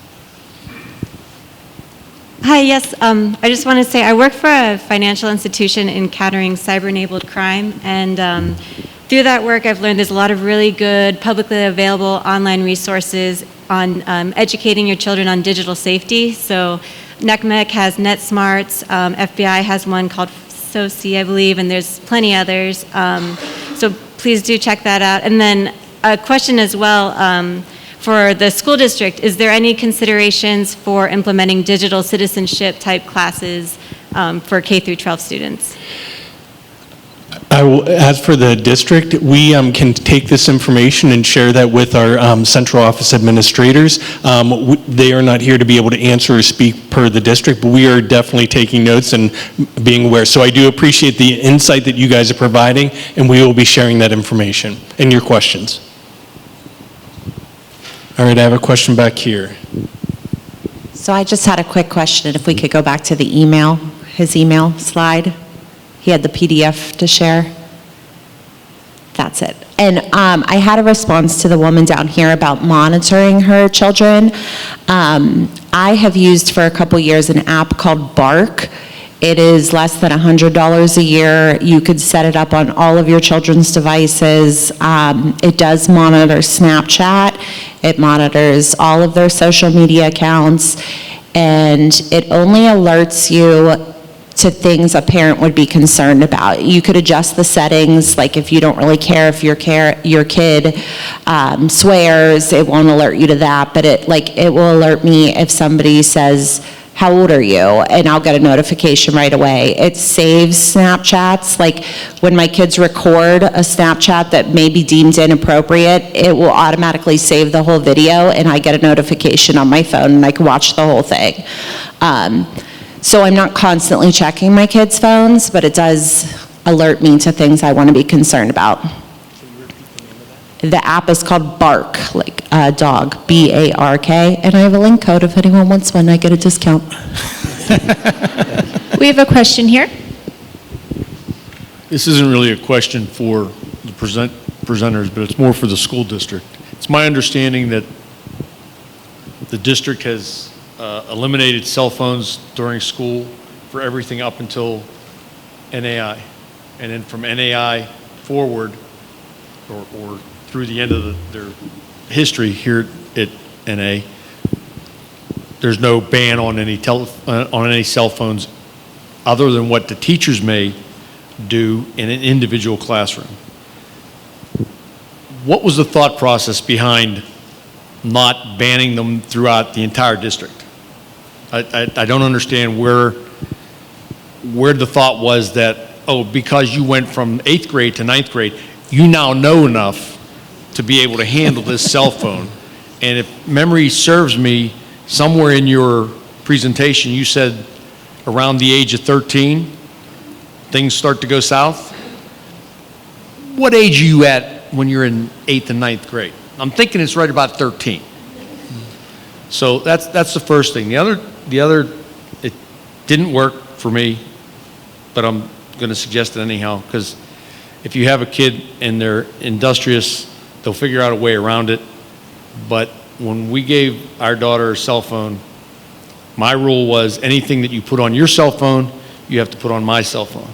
Hi, yes. I just want to say I work for a financial institution in countering cyber-enabled crime, and through that work I've learned there's a lot of really good publicly available online resources on educating your children on digital safety. So NECMEC has NetSmarts, FBI has one called SOCI, I believe, and there's plenty others. So please do check that out. And then a question as well, for the school district, is there any considerations for implementing digital citizenship type classes for K through 12 students? As for the district, we can take this information and share that with our central office administrators. They are not here to be able to answer or speak per the district, but we are definitely taking notes and being aware. So I do appreciate the insight that you guys are providing, and we will be sharing that information and your questions. All right, I have a question back here. So I just had a quick question. If we could go back to the email, his email slide. He had the PDF to share. That's it. And I had a response to the woman down here about monitoring her children. I have used for a couple years an app called Bark. It is less than $100 a year. You could set it up on all of your children's devices. It does monitor Snapchat. It monitors all of their social media accounts. And it only alerts you to things a parent would be concerned about. You could adjust the settings, like if you don't really care if your kid swears, it won't alert you to that, but it will alert me if somebody says, "How old are you?" and I'll get a notification right away. It saves Snapchats. Like when my kids record a Snapchat that may be deemed inappropriate, it will automatically save the whole video and I get a notification on my phone and I can watch the whole thing. So I'm not constantly checking my kids' phones, but it does alert me to things I want to be concerned about. The app is called Bark, like dog, B-A-R-K, and I have a link code if anyone wants one. I get a discount. We have a question here. This isn't really a question for the presenters, but it's more for the school district. It's my understanding that the district has eliminated cell phones during school for everything up until NAI. And then from NAI forward, or through the end of their history here at NA, there's no ban on any cell phones other than what the teachers may do in an individual classroom. What was the thought process behind not banning them throughout the entire district? I don't understand where the thought was that, oh, because you went from 8th grade to 9th grade, you now know enough to be able to handle this cell phone. And if memory serves me, somewhere in your presentation, you said around the age of 13, things start to go south. What age are you at when you're in 8th and 9th grade? I'm thinking it's right about 13. So that's the first thing. The other, it didn't work for me, but I'm going to suggest it anyhow, because if you have a kid and they're industrious, they'll figure out a way around it. But when we gave our daughter a cell phone, my rule was anything that you put on your cell phone, you have to put on my cell phone.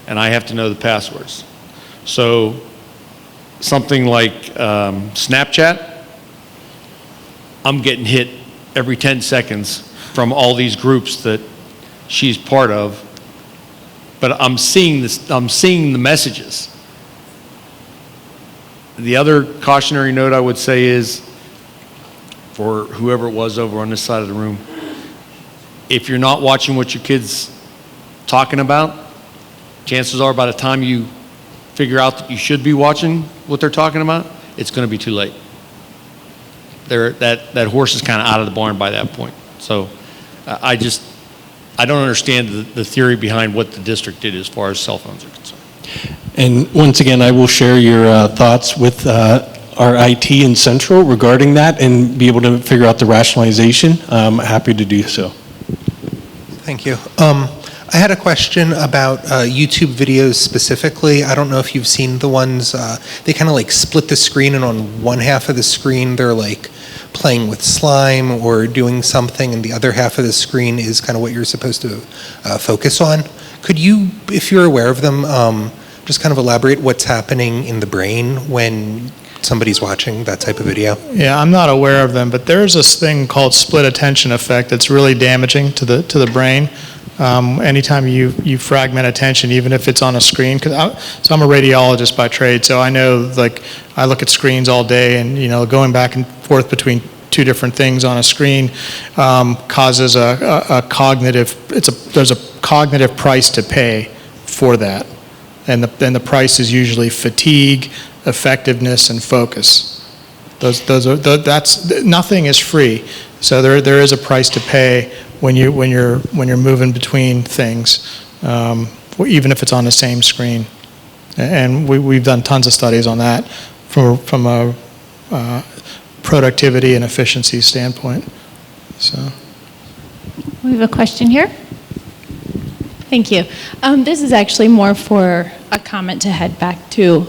And I have to know the passwords. So something like Snapchat, I'm getting hit every 10 seconds from all these groups that she's part of. But I'm seeing the messages. The other cautionary note I would say is, for whoever it was over on this side of the room, if you're not watching what your kid's talking about, chances are by the time you figure out that you should be watching what they're talking about, it's going to be too late. That horse is kind of out of the barn by that point. So I don't understand the theory behind what the district did as far as cell phones are concerned. And once again, I will share your thoughts with our IT and Central regarding that and be able to figure out the rationalization. I'm happy to do so. Thank you. I had a question about YouTube videos specifically. I don't know if you've seen the ones, they kind of like split the screen, and on one half of the screen they're like playing with slime or doing something, and the other half of the screen is kind of what you're supposed to focus on. Could you, if you're aware of them, just kind of elaborate what's happening in the brain when somebody's watching that type of video? Yeah, I'm not aware of them, but there's this thing called split attention effect that's really damaging to the brain. Anytime you fragment attention, even if it's on a screen, so I'm a radiologist by trade, so I know, like, I look at screens all day, and going back and forth between two different things on a screen causes a cognitive. There's a cognitive price to pay for that, and the price is usually fatigue, effectiveness, and focus. That's nothing is free, so there is a price to pay when you're moving between things, even if it's on the same screen. And we've done tons of studies on that from a productivity and efficiency standpoint. So We have a question here. Thank you. This is actually more for a comment to head back to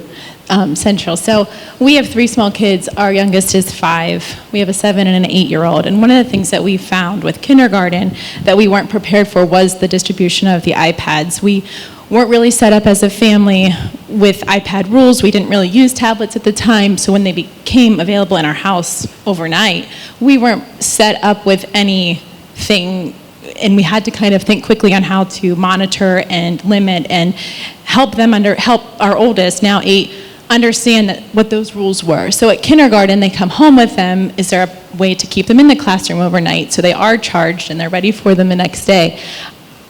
Central. So we have 3 small kids. Our youngest is 5. We have a 7 and an 8-year-old. And one of the things that we found with kindergarten that we weren't prepared for was the distribution of the iPads. We weren't really set up as a family with iPad rules. We didn't really use tablets at the time. So when they became available in our house overnight, we weren't set up with anything, and we had to kind of think quickly on how to monitor and limit and help our oldest, now 8, understand what those rules were. So at kindergarten, they come home with them. Is there a way to keep them in the classroom overnight so they are charged and they're ready for them the next day?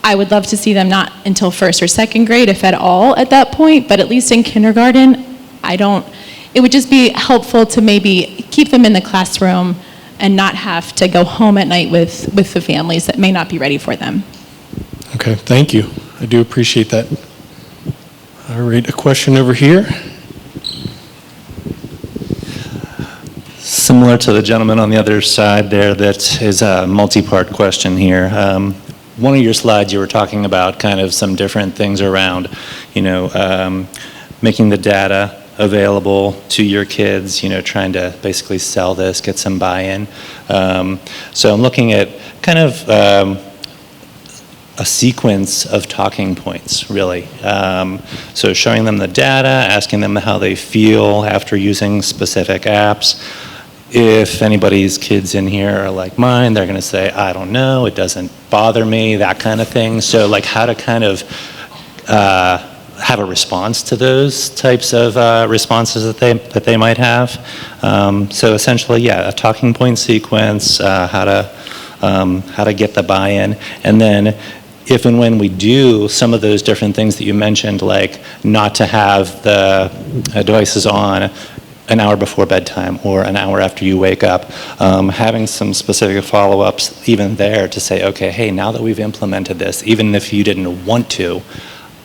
I would love to see them not until 1st or 2nd grade, if at all, at that point, but at least in kindergarten, it would just be helpful to maybe keep them in the classroom and not have to go home at night with the families that may not be ready for them. Okay, thank you. I do appreciate that. All right, a question over here. Similar to the gentleman on the other side there, that is a multi-part question here. One of your slides, you were talking about kind of some different things around, making the data available to your kids, trying to basically sell this, get some buy-in. So I'm looking at kind of a sequence of talking points, really. So showing them the data, asking them how they feel after using specific apps. If anybody's kids in here are like mine, they're going to say, I don't know, it doesn't bother me, that kind of thing. So like how to kind of have a response to those types of responses that they might have. So essentially, yeah, a talking point sequence, how to get the buy-in, and then if and when we do some of those different things that you mentioned, like not to have the devices on an hour before bedtime or an hour after you wake up, having some specific follow-ups even there to say, okay, hey, now that we've implemented this, even if you didn't want to,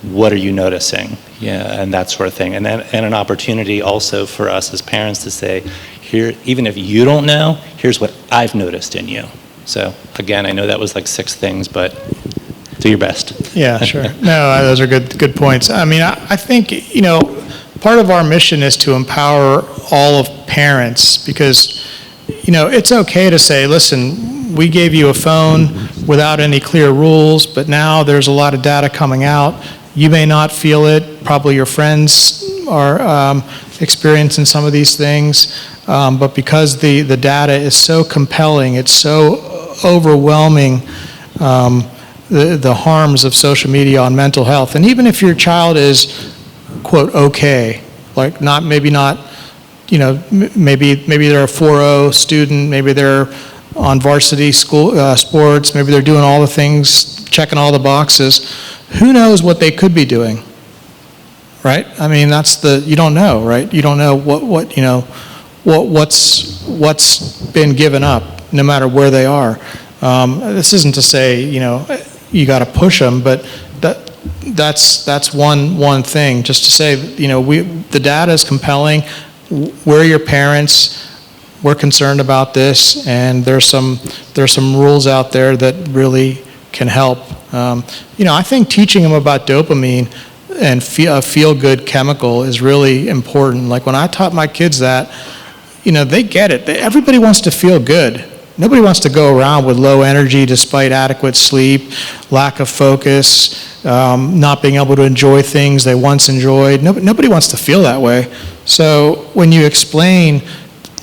what are you noticing? Yeah, and that sort of thing. And then an opportunity also for us as parents to say, here, even if you don't know, here's what I've noticed in you. So again, I know that was like 6 things, but do your best. Yeah, sure. No, those are good points. I mean, I think, part of our mission is to empower all of parents because, it's okay to say, listen, we gave you a phone without any clear rules, but now there's a lot of data coming out. You may not feel it. Probably your friends are experiencing some of these things. But because the data is so compelling, it's so overwhelming, the harms of social media on mental health. And even if your child is, quote, okay, like maybe they're a 4.0 student, maybe they're on varsity school sports, maybe they're doing all the things, checking all the boxes. Who knows what they could be doing, right? I mean, you don't know, right? You don't know what's been given up, no matter where they are. This isn't to say, you got to push them, but that's one thing. Just to say, the data is compelling. We're your parents. We're concerned about this, and there's some rules out there that really can help. I think teaching them about dopamine and a feel-good chemical is really important. Like when I taught my kids that, they get it. Everybody wants to feel good. Nobody wants to go around with low energy despite adequate sleep, lack of focus, not being able to enjoy things they once enjoyed. Nobody wants to feel that way. So when you explain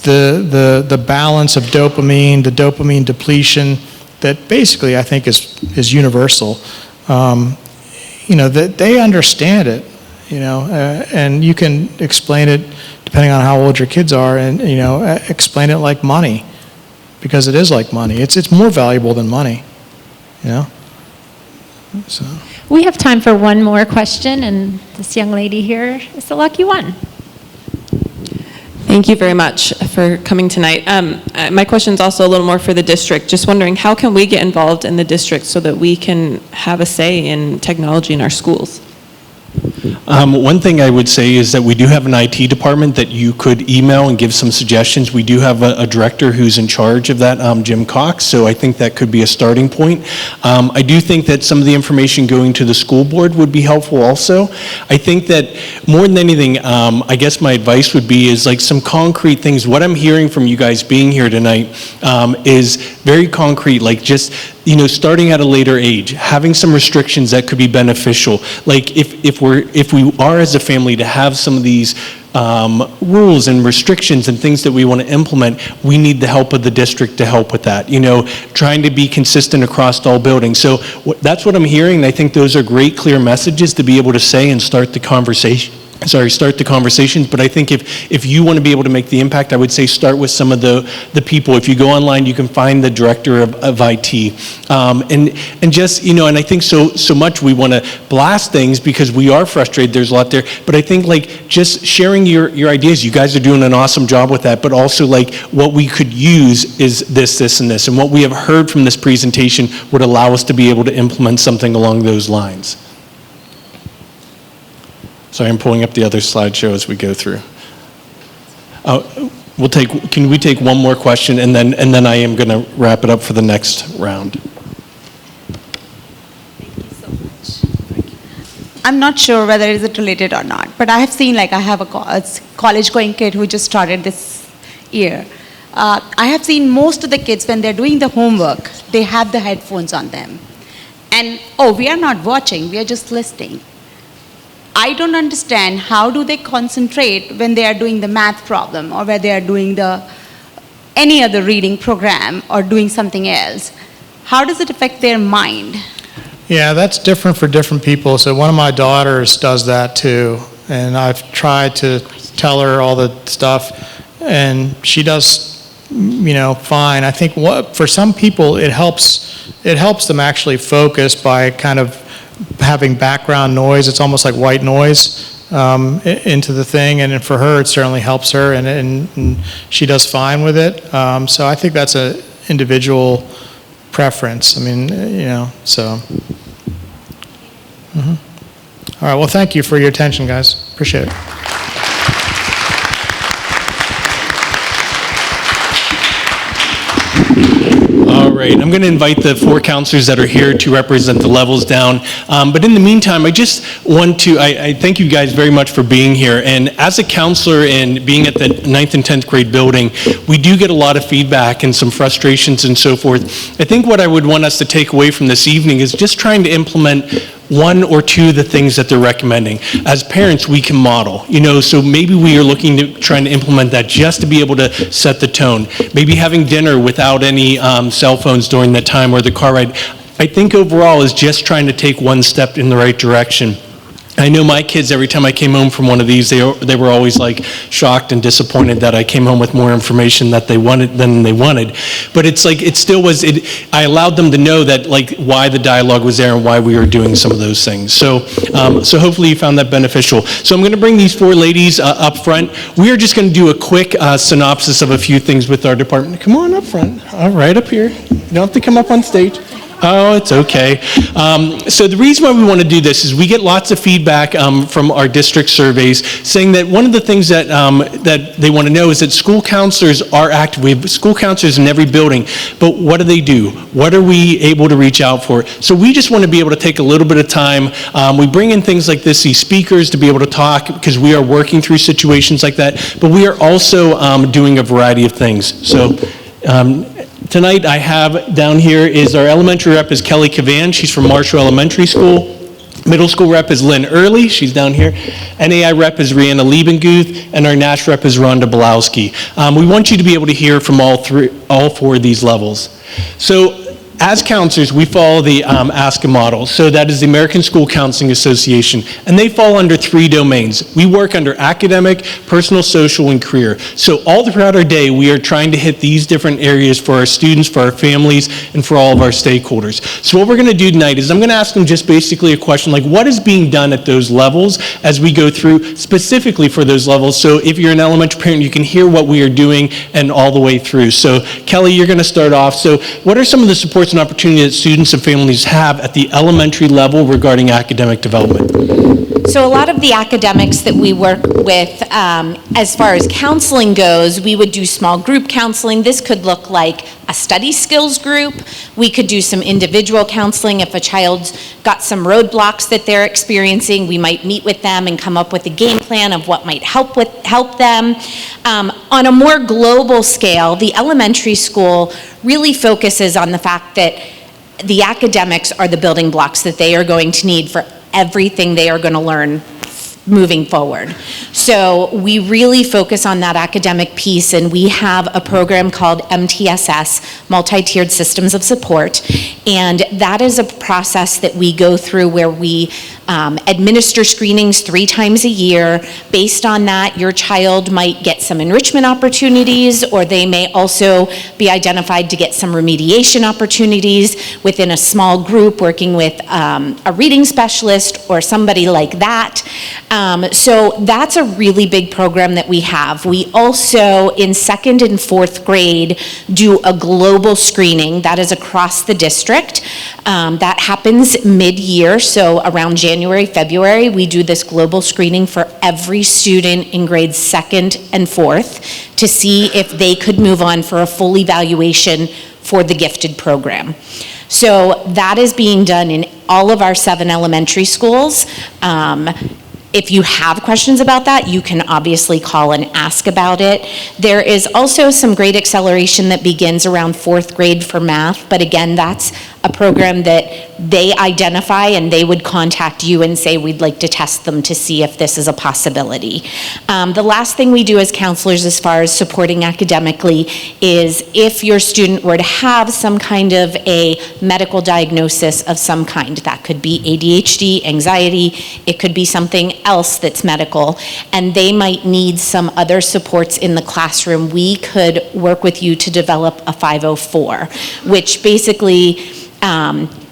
the balance of dopamine, the dopamine depletion, that basically I think is universal, that they understand it, and you can explain it depending on how old your kids are, and explain it like money. Because it is like money. It's more valuable than money, So. We have time for one more question, and this young lady here is the lucky one. Thank you very much for coming tonight. My question is also a little more for the district. Just wondering, how can we get involved in the district so that we can have a say in technology in our schools? One thing I would say is that we do have an IT department that you could email and give some suggestions. We do have a director who's in charge of that, Jim Cox, so I think that could be a starting point. I do think that some of the information going to the school board would be helpful also. I think that more than anything, I guess my advice would be is like some concrete things. What I'm hearing from you guys being here tonight is very concrete, like just starting at a later age, having some restrictions that could be beneficial. Like if we are as a family to have some of these rules and restrictions and things that we want to implement, we need the help of the district to help with that. Trying to be consistent across all buildings. So that's what I'm hearing. And I think those are great, clear messages to be able to say and start the conversation. Start the conversations, but I think if you want to be able to make the impact, I would say start with some of the people. If you go online, you can find the director of IT. And just, and I think so much we want to blast things because we are frustrated, there's a lot there, but I think like just sharing your ideas, you guys are doing an awesome job with that, but also like what we could use is this, and this, and what we have heard from this presentation would allow us to be able to implement something along those lines. Sorry, I'm pulling up the other slideshow as we go through. Can we take one more question, and then I am going to wrap it up for the next round. I'm not sure whether is it related or not, but I have seen, like, I have a college-going kid who just started this year. I have seen most of the kids, when they're doing the homework, they have the headphones on them. And, oh, we are not watching, we are just listening. I don't understand, how do they concentrate when they are doing the math problem, or when they are doing any other reading program, or doing something else? How does it affect their mind? Yeah, that's different for different people. So one of my daughters does that too, and I've tried to tell her all the stuff, and she does, fine. I think for some people it helps them actually focus by kind of having background noise. It's almost like white noise into the thing, and for her it certainly helps her, and she does fine with it. So I think that's an individual preference. I mean, so. All right, well, thank you for your attention, guys. Appreciate it. All right, I'm going to invite the 4 counselors that are here to represent the levels down. But in the meantime, I just want to, I thank you guys very much for being here. And as a counselor and being at the 9th and 10th grade building, we do get a lot of feedback and some frustrations and so forth. I think what I would want us to take away from this evening is just trying to implement 1 or 2 of the things that they're recommending. As parents, we can model, so maybe we are looking to trying to implement that just to be able to set the tone. Maybe having dinner without any cell phones during that time or the car ride. I think overall is just trying to take 1 step in the right direction. I know my kids, every time I came home from one of these, they were always like shocked and disappointed that I came home with more information than they wanted. But it's like, it still was, I allowed them to know that, like, why the dialogue was there and why we were doing some of those things. So hopefully you found that beneficial. So I'm going to bring these 4 ladies up front. We are just going to do a quick synopsis of a few things with our department. Come on up front. All right, up here. You don't have to come up on stage. Oh, it's okay. So the reason why we want to do this is we get lots of feedback from our district surveys saying that one of the things that they want to know is that school counselors are active. We have school counselors in every building, but what do? What are we able to reach out for? So we just want to be able to take a little bit of time. We bring in things like this, these speakers, to be able to talk because we are working through situations like that, but we are also doing a variety of things. So tonight I have down here is our elementary rep is Kelly Cavan. She's from Marshall Elementary School. Middle school rep is Lynn Early. She's down here. NAI rep is Rihanna Liebenguth, and our Nash rep is Rhonda Belowski. We want you to be able to hear from all 4 of these levels. So as counselors, we follow the ASCA model. So that is the American School Counseling Association, and they fall under 3 domains. We work under academic, personal, social, and career. So all throughout our day, we are trying to hit these different areas for our students, for our families, and for all of our stakeholders. So what we're going to do tonight is I'm going to ask them just basically a question like, what is being done at those levels as we go through specifically for those levels? So if you're an elementary parent, you can hear what we are doing and all the way through. So Kelly, you're going to start off. So what are some of the supports and opportunity that students and families have at the elementary level regarding academic development? So a lot of the academics that we work with, as far as counseling goes, we would do small group counseling. This could look like a study skills group. We could do some individual counseling. If a child's got some roadblocks that they're experiencing, we might meet with them and come up with a game plan of what might help them. On a more global scale, the elementary school really focuses on the fact that the academics are the building blocks that they are going to need for everything they are going to learn moving forward. So we really focus on that academic piece, and we have a program called MTSS, Multi-Tiered Systems of Support, and that is a process that we go through where we administer screenings 3 times a year. Based on that, your child might get some enrichment opportunities, or they may also be identified to get some remediation opportunities within a small group working with a reading specialist or somebody like that. So that's a really big program that we have. We also, in 2nd and 4th grade, do a global screening that is across the district. That happens mid-year, so around January January, February, we do this global screening for every student in grades 2nd and 4th to see if they could move on for a full evaluation for the gifted program. So that is being done in all of our 7 elementary schools. If you have questions about that, you can obviously call and ask about it. There is also some grade acceleration that begins around 4th grade for math, but again, that's a program that they identify and they would contact you and say, we'd like to test them to see if this is a possibility. The last thing we do as counselors as far as supporting academically is if your student were to have some kind of a medical diagnosis of some kind, that could be ADHD, anxiety, it could be something else that's medical, and they might need some other supports in the classroom, we could work with you to develop a 504, which basically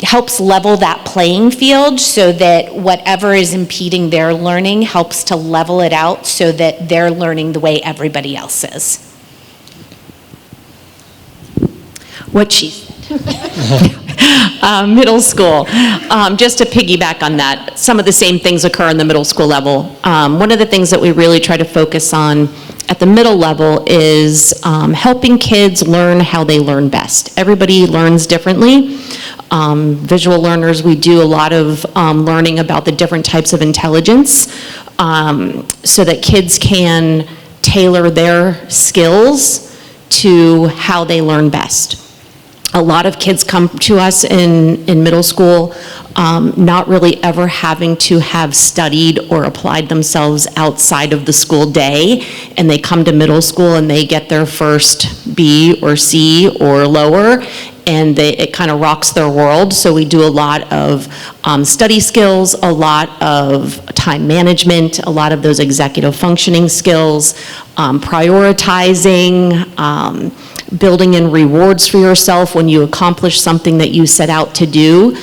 helps level that playing field so that whatever is impeding their learning helps to level it out so that they're learning the way everybody else is. What she said. Middle school, just to piggyback on that, some of the same things occur in the middle school level. One of the things that we really try to focus on at the middle level is helping kids learn how they learn best. Everybody learns differently. Visual learners, we do a lot of learning about the different types of intelligence so that kids can tailor their skills to how they learn best. A lot of kids come to us in middle school not really ever having to have studied or applied themselves outside of the school day, and they come to middle school and they get their first B or C or lower, and it kind of rocks their world. So we do a lot of study skills, a lot of time management, a lot of those executive functioning skills, prioritizing, building in rewards for yourself when you accomplish something that you set out to do.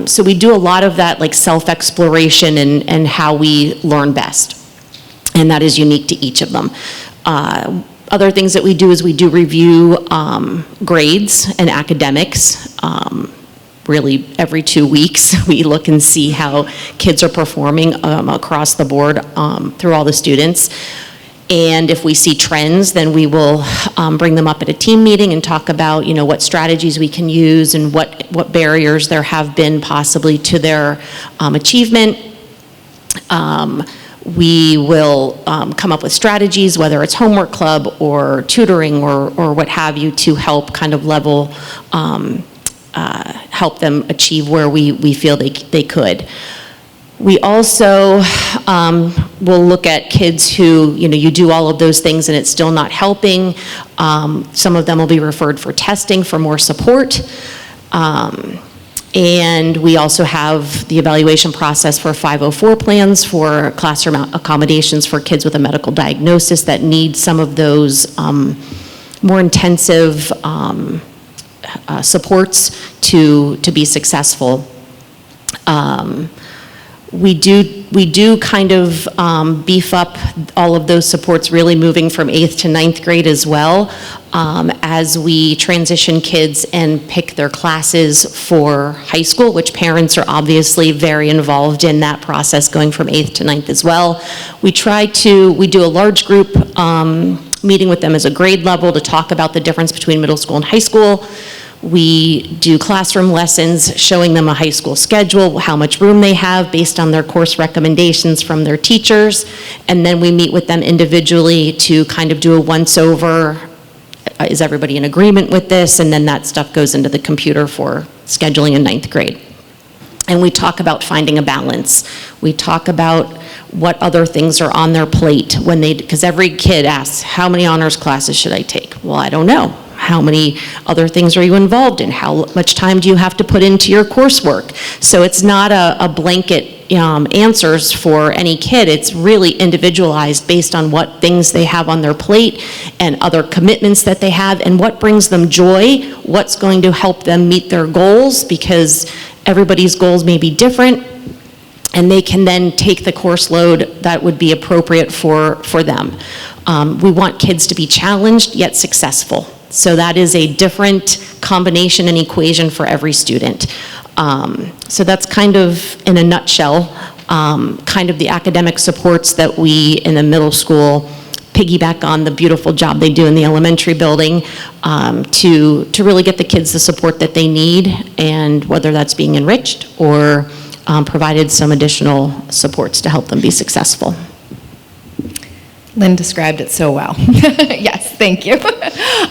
So we do a lot of that, like self-exploration and how we learn best. And that is unique to each of them. Other things that we do is we do review grades and academics. Really every 2 weeks, we look and see how kids are performing across the board through all the students. And if we see trends, then we will bring them up at a team meeting and talk about, you know, what strategies we can use and what barriers there have been possibly to their achievement. We will come up with strategies, whether it's homework club or tutoring or what have you, to help kind of level, help them achieve where we feel they could. We also will look at kids who, you know, you do all of those things and it's still not helping. Some of them will be referred for testing for more support. And we also have the evaluation process for 504 plans for classroom accommodations for kids with a medical diagnosis that need some of those more intensive supports to be successful. We do kind of beef up all of those supports, really moving from 8th to 9th grade as well, as we transition kids and pick their classes for high school, which parents are obviously very involved in that process, going from 8th to 9th as well. We do a large group meeting with them as a grade level to talk about the difference between middle school and high school. We do classroom lessons, showing them a high school schedule, how much room they have based on their course recommendations from their teachers, and then we meet with them individually to kind of do a once-over. Is everybody in agreement with this? And then that stuff goes into the computer for scheduling in 9th grade. And we talk about finding a balance. We talk about what other things are on their plate when because every kid asks, how many honors classes should I take? Well, I don't know. How many other things are you involved in? How much time do you have to put into your coursework? So it's not a blanket answers for any kid. It's really individualized based on what things they have on their plate and other commitments that they have and what brings them joy, what's going to help them meet their goals, because everybody's goals may be different, and they can then take the course load that would be appropriate for them. We want kids to be challenged yet successful. So that is a different combination and equation for every student. So that's kind of, in a nutshell, kind of the academic supports that we in the middle school piggyback on the beautiful job they do in the elementary building to really get the kids the support that they need, and whether that's being enriched or provided some additional supports to help them be successful. Lynn described it so well. Yes, thank you.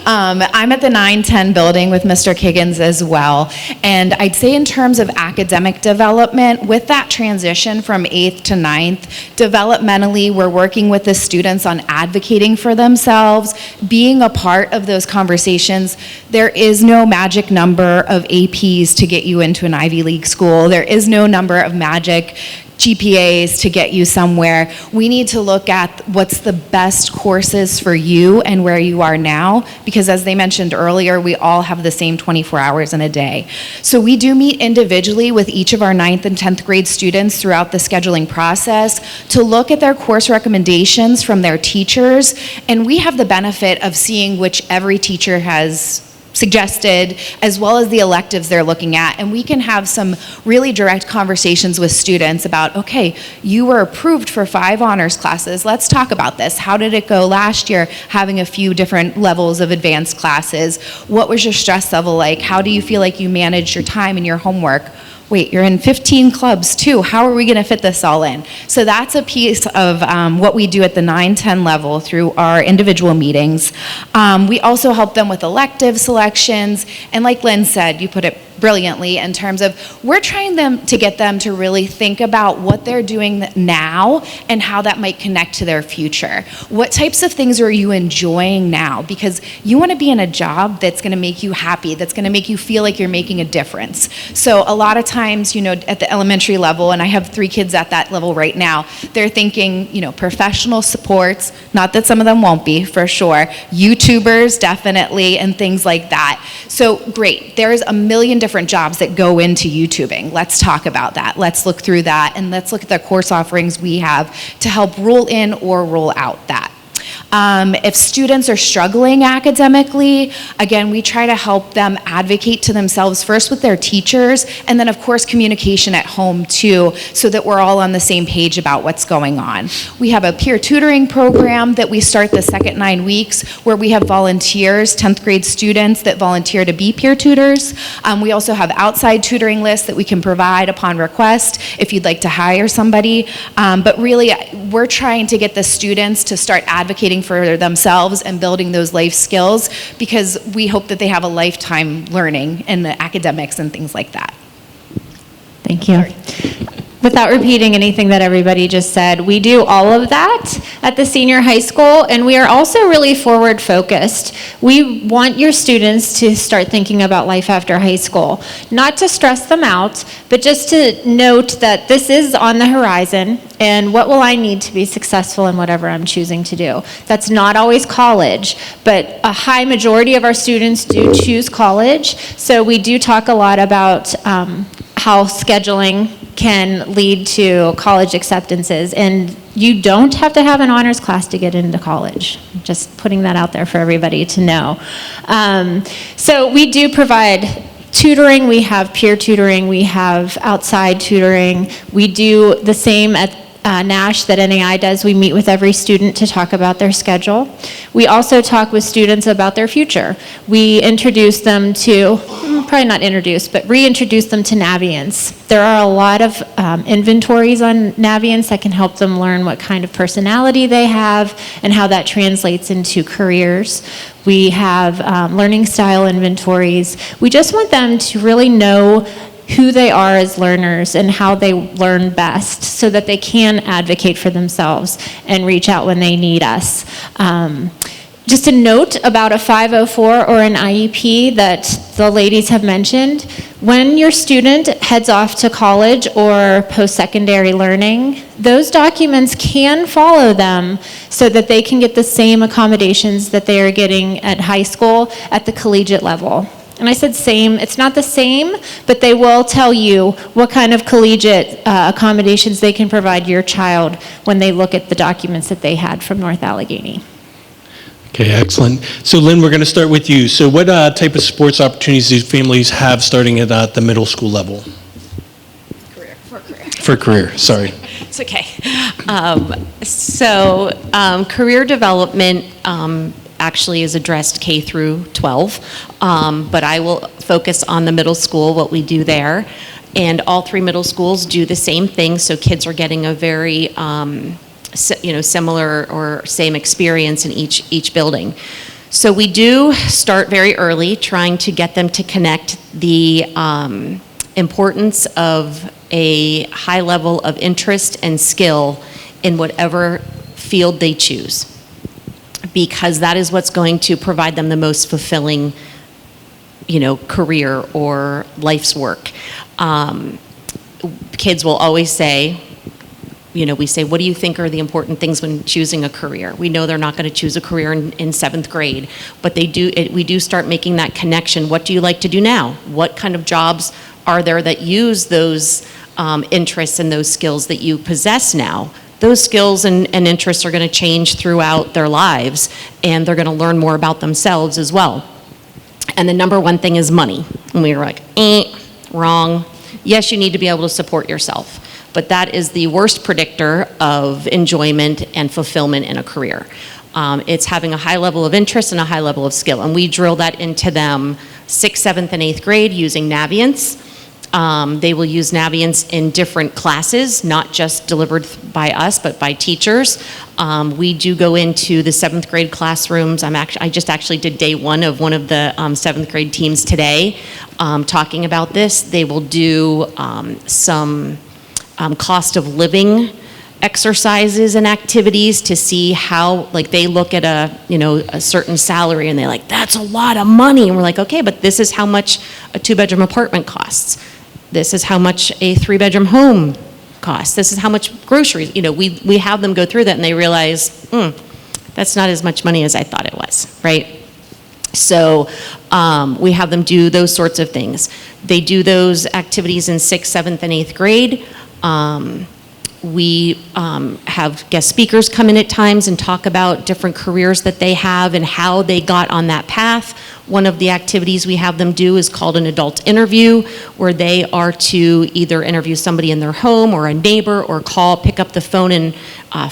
I'm at the 910 building with Mr. Kiggins as well. And I'd say in terms of academic development, with that transition from 8th to 9th, developmentally, we're working with the students on advocating for themselves, being a part of those conversations. There is no magic number of APs to get you into an Ivy League school. There is no number of magic GPAs to get you somewhere. We need to look at what's the best courses for you and where you are now, because as they mentioned earlier, we all have the same 24 hours in a day. So we do meet individually with each of our 9th and 10th grade students throughout the scheduling process to look at their course recommendations from their teachers, and we have the benefit of seeing which every teacher has suggested, as well as the electives they're looking at. And we can have some really direct conversations with students about, okay, you were approved for 5 honors classes. Let's talk about this. How did it go last year, having a few different levels of advanced classes? What was your stress level like? How do you feel like you managed your time and your homework? Wait, you're in 15 clubs too. How are we going to fit this all in? So that's a piece of what we do at the 9-10 level through our individual meetings. We also help them with elective selections. And like Lynn said, you put it brilliantly in terms of we're trying to get them to really think about what they're doing now and how that might connect to their future. What types of things are you enjoying now? Because you want to be in a job that's going to make you happy, that's going to make you feel like you're making a difference. So a lot of times, you know, at the elementary level, and I have 3 kids at that level right now, they're thinking, you know, professional supports, not that some of them won't be, for sure, YouTubers, definitely, and things like that. So great, there's a million different jobs that go into YouTubing. Let's talk about that. Let's look through that, and let's look at the course offerings we have to help rule in or rule out that. If students are struggling academically, again, we try to help them advocate to themselves first with their teachers, and then of course communication at home too, so that we're all on the same page about what's going on. We have a peer tutoring program that we start the second 9 weeks where we have volunteers, 10th grade students that volunteer to be peer tutors. We also have outside tutoring lists that we can provide upon request if you'd like to hire somebody. But really, we're trying to get the students to start advocating for themselves and building those life skills, because we hope that they have a lifetime learning in the academics and things like that. Thank you. Without repeating anything that everybody just said, we do all of that at the senior high school, and we are also really forward focused. We want your students to start thinking about life after high school, not to stress them out, but just to note that this is on the horizon, and what will I need to be successful in whatever I'm choosing to do. That's not always college, but a high majority of our students do choose college, so we do talk a lot about how scheduling can lead to college acceptances, and you don't have to have an honors class to get into college. Just putting that out there for everybody to know. So we do provide tutoring, we have peer tutoring, we have outside tutoring. We do the same at NASH that NAI does. We meet with every student to talk about their schedule. We also talk with students about their future. We introduce them to, probably not introduce, but reintroduce them to Naviance. There are a lot of inventories on Naviance that can help them learn what kind of personality they have and how that translates into careers. We have learning style inventories. We just want them to really know who they are as learners and how they learn best, so that they can advocate for themselves and reach out when they need us. Just a note about a 504 or an IEP that the ladies have mentioned. When your student heads off to college or post-secondary learning, those documents can follow them so that they can get the same accommodations that they are getting at high school at the collegiate level. And I said same, it's not the same, but they will tell you what kind of collegiate accommodations they can provide your child when they look at the documents that they had from North Allegheny. Okay, excellent. So Lynn, we're going to start with you. So what type of sports opportunities do families have starting at the middle school level? For career, sorry. It's okay. Career development actually is addressed K through 12, but I will focus on the middle school, what we do there. And all three middle schools do the same thing, so kids are getting a very similar or same experience in each building. So we do start very early, trying to get them to connect the importance of a high level of interest and skill in whatever field they choose, because that is what's going to provide them the most fulfilling, career or life's work. Kids will always say, we say, what do you think are the important things when choosing a career? We know they're not going to choose a career in seventh grade, but we do start making that connection. What do you like to do now? What kind of jobs are there that use those interests and those skills that you possess now? Those skills and interests are going to change throughout their lives, and they're going to learn more about themselves as well. And the number one thing is money. And we were like, wrong. Yes, you need to be able to support yourself, but that is the worst predictor of enjoyment and fulfillment in a career. It's having a high level of interest and a high level of skill. And we drill that into them 6th, 7th, and 8th grade using Naviance. They will use Naviance in different classes, not just delivered by us, but by teachers. We do go into the 7th grade classrooms. I just actually did day one of the 7th grade teams today, talking about this. They will do some cost of living exercises and activities to see how, they look at a certain salary and they're like, that's a lot of money. And we're like, okay, but this is how much a 2-bedroom apartment costs. This is how much a 3-bedroom home costs. This is how much groceries, we have them go through that and they realize, that's not as much money as I thought it was, right? So we have them do those sorts of things. They do those activities in 6th, 7th, and 8th grade. We have guest speakers come in at times and talk about different careers that they have and how they got on that path. One of the activities we have them do is called an adult interview, where they are to either interview somebody in their home or a neighbor, or pick up the phone and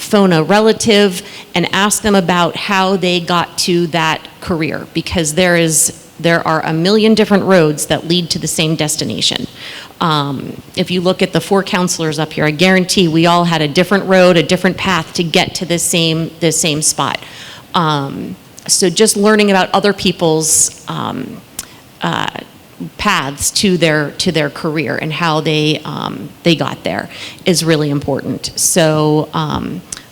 phone a relative and ask them about how they got to that career, because there are a million different roads that lead to the same destination. If you look at the 4 counselors up here, I guarantee we all had a different road, a different path to get to the same spot. So just learning about other people's paths to their career and how they got there is really important. So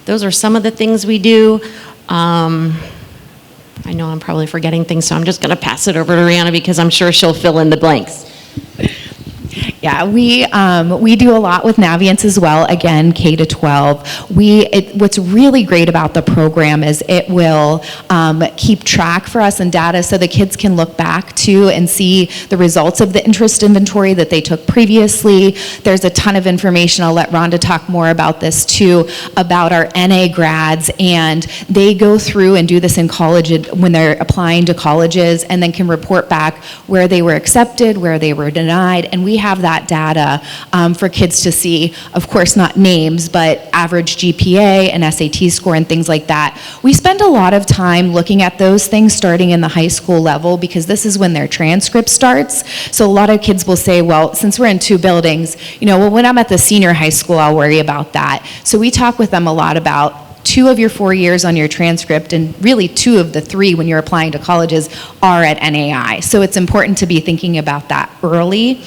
those are some of the things we do. I know I'm probably forgetting things, so I'm just going to pass it over to Rihanna because I'm sure she'll fill in the blanks. Yeah, we do a lot with Naviance as well, again, K to 12. What's really great about the program is it will keep track for us in data so the kids can look back to and see the results of the interest inventory that they took previously. There's a ton of information. I'll let Rhonda talk more about this too, about our NA grads, and they go through and do this in college when they're applying to colleges, and then can report back where they were accepted, where they were denied, and we have that data for kids to see, of course not names, but average GPA and SAT score and things like that. We spend a lot of time looking at those things starting in the high school level, because this is when their transcript starts. So a lot of kids will say, well, since we're in 2 buildings, when I'm at the senior high school, I'll worry about that. So we talk with them a lot about 2 of your 4 years on your transcript, and really 2 of the 3 when you're applying to colleges are at NAI. So it's important to be thinking about that early.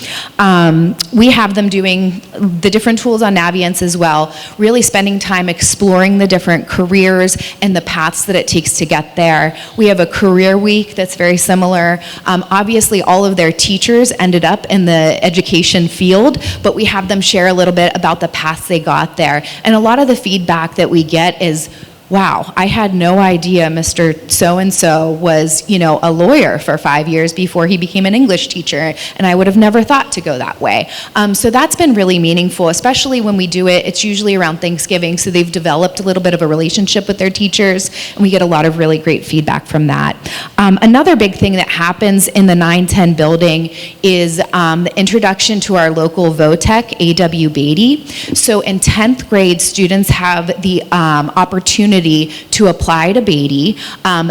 We have them doing the different tools on Naviance as well, really spending time exploring the different careers and the paths that it takes to get there. We have a career week that's very similar. Obviously, all of their teachers ended up in the education field, but we have them share a little bit about the paths they got there. And a lot of the feedback that we get is, wow, I had no idea Mr. So-and-so was, a lawyer for 5 years before he became an English teacher, and I would have never thought to go that way. So that's been really meaningful, especially when we do it. It's usually around Thanksgiving, so they've developed a little bit of a relationship with their teachers, and we get a lot of really great feedback from that. Another big thing that happens in the 910 building is the introduction to our local VOTEC, A.W. Beatty. So in 10th grade, students have the opportunity to apply to Beatty.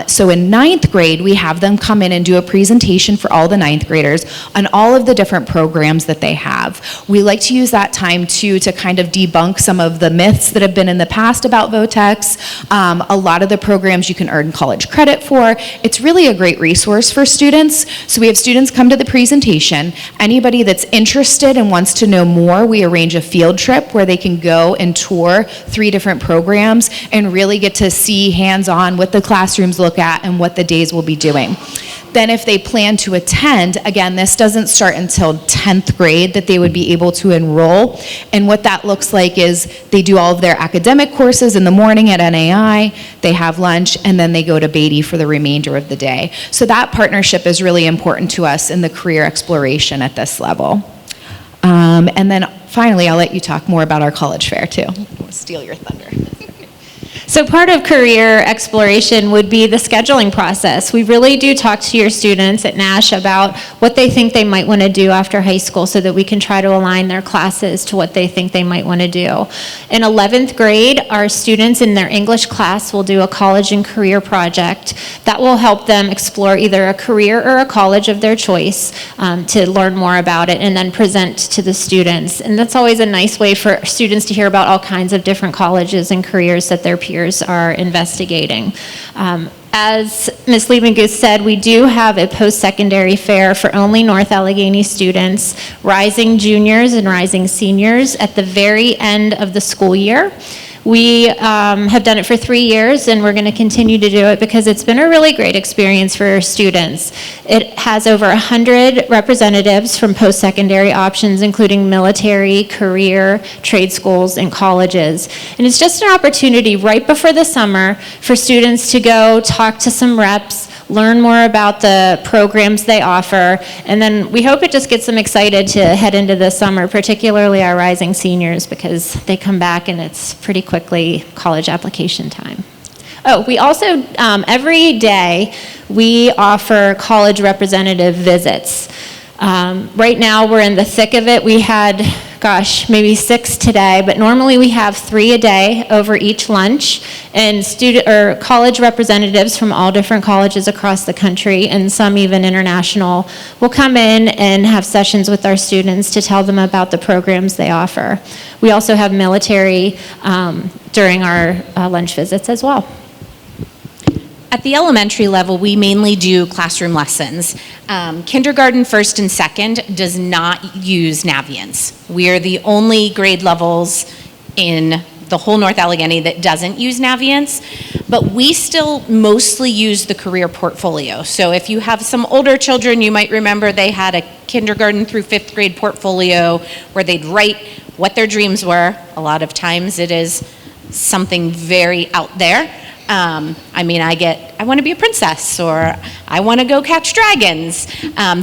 So in 9th grade, we have them come in and do a presentation for all the 9th graders on all of the different programs that they have. We like to use that time too to kind of debunk some of the myths that have been in the past about VOTECs. A lot of the programs you can earn college credit for. It's really a great resource for students. So we have students come to the presentation. Anybody that's interested and wants to know more, we arrange a field trip where they can go and tour 3 different programs and really get to see hands-on what the classrooms look at and what the days will be doing. Then if they plan to attend, again, this doesn't start until 10th grade that they would be able to enroll. And what that looks like is they do all of their academic courses in the morning at NAI, they have lunch, and then they go to Beatty for the remainder of the day. So that partnership is really important to us in the career exploration at this level. And then finally, I'll let you talk more about our college fair too. I don't want to steal your thunder. So part of career exploration would be the scheduling process. We really do talk to your students at Nash about what they think they might want to do after high school so that we can try to align their classes to what they think they might want to do. In 11th grade, our students in their English class will do a college and career project that will help them explore either a career or a college of their choice to learn more about it and then present to the students. And that's always a nice way for students to hear about all kinds of different colleges and careers that their peers are investigating. As Ms. Liebenguth said, we do have a post-secondary fair for only North Allegheny students, rising juniors and rising seniors at the very end of the school year. We have done it for 3 years, and we're going to continue to do it because it's been a really great experience for our students. It has over 100 representatives from post-secondary options, including military, career, trade schools, and colleges. And it's just an opportunity right before the summer for students to go talk to some reps, learn more about the programs they offer, and then we hope it just gets them excited to head into the summer, particularly our rising seniors, because they come back and it's pretty quickly college application time. Oh, we also, every day, we offer college representative visits. Right now, we're in the thick of it. We had, maybe 6 today, but normally we have 3 a day over each lunch, and college representatives from all different colleges across the country, and some even international, will come in and have sessions with our students to tell them about the programs they offer. We also have military during our lunch visits as well. At the elementary level, we mainly do classroom lessons. Kindergarten, first, and second does not use Naviance. We are the only grade levels in the whole North Allegheny that doesn't use Naviance, but we still mostly use the career portfolio. So if you have some older children, you might remember they had a kindergarten through 5th grade portfolio where they'd write what their dreams were. A lot of times it is something very out there. I want to be a princess, or I want to go catch dragons.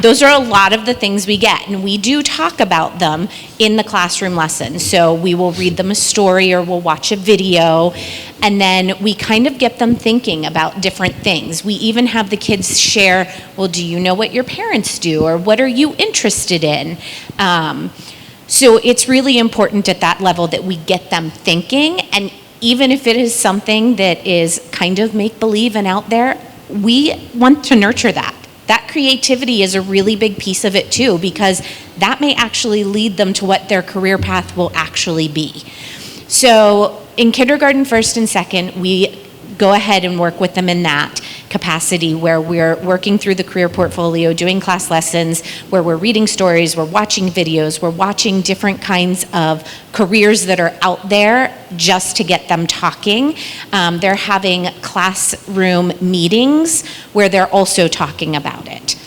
Those are a lot of the things we get, and we do talk about them in the classroom lesson. So we will read them a story or we'll watch a video, and then we kind of get them thinking about different things. We even have the kids share, well, do you know what your parents do, or what are you interested in? So it's really important at that level that we get them thinking, and even if it is something that is kind of make-believe and out there, we want to nurture that. That creativity is a really big piece of it too, because that may actually lead them to what their career path will actually be. So in kindergarten, first, and second, we go ahead and work with them in that capacity where we're working through the career portfolio, doing class lessons, where we're reading stories, we're watching videos, we're watching different kinds of careers that are out there just to get them talking. They're having classroom meetings where they're also talking about it.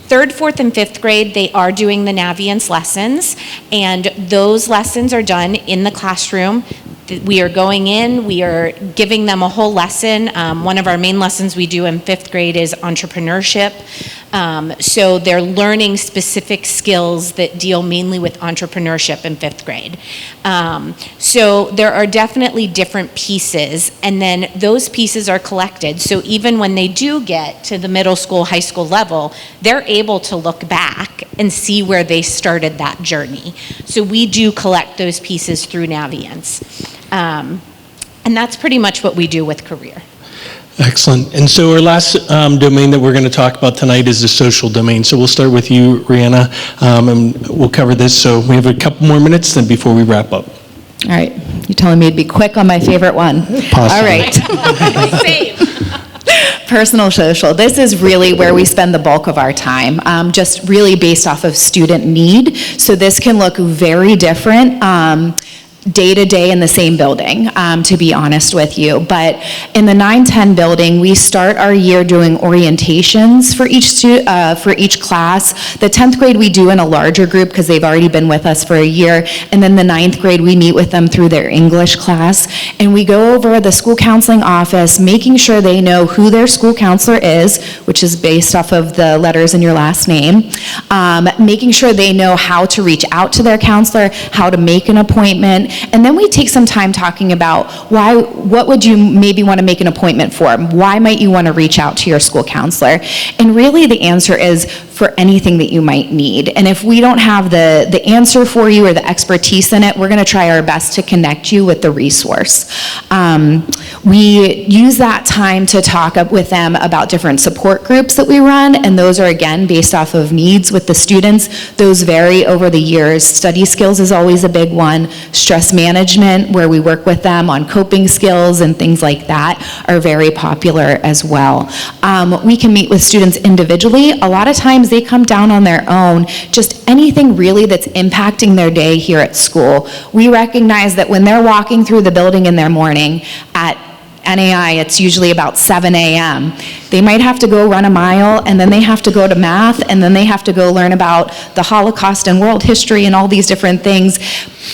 3rd, 4th, and 5th grade, they are doing the Naviance lessons, and those lessons are done in the classroom. We are going in, we are giving them a whole lesson. One of our main lessons we do in 5th grade is entrepreneurship. So they're learning specific skills that deal mainly with entrepreneurship in 5th grade. So there are definitely different pieces, and then those pieces are collected. So even when they do get to the middle school, high school level, they're able to look back and see where they started that journey. So we do collect those pieces through Naviance. And that's pretty much what we do with career. Excellent. And so our last domain that we're going to talk about tonight is the social domain. So we'll start with you, Rihanna, and we'll cover this. So we have a couple more minutes then before we wrap up. All right, you're telling me to be quick on my favorite one. All right. Personal social. This is really where we spend the bulk of our time, just really based off of student need. So this can look very different day to day in the same building, to be honest with you. But in the 9-10 building, we start our year doing orientations for each class. The 10th grade we do in a larger group because they've already been with us for a year. And then the 9th grade we meet with them through their English class. And we go over the school counseling office, making sure they know who their school counselor is, which is based off of the letters in your last name. Making sure they know how to reach out to their counselor, how to make an appointment. And then we take some time talking about what would you maybe want to make an appointment for? Why might you want to reach out to your school counselor? And really the answer is for anything that you might need. And if we don't have the answer for you or the expertise in it, we're going to try our best to connect you with the resource. We use that time to talk with them about different support groups that we run, and those are again based off of needs with the students. Those vary over the years. Study skills is always a big one. Stress management, where we work with them on coping skills and things like that, are very popular as well. We can meet with students individually. A lot of times they come down on their own, just anything really that's impacting their day here at school. We recognize that when they're walking through the building in their morning at NAI, it's usually about 7 a.m. They might have to go run a mile, and then they have to go to math, and then they have to go learn about the Holocaust and world history and all these different things.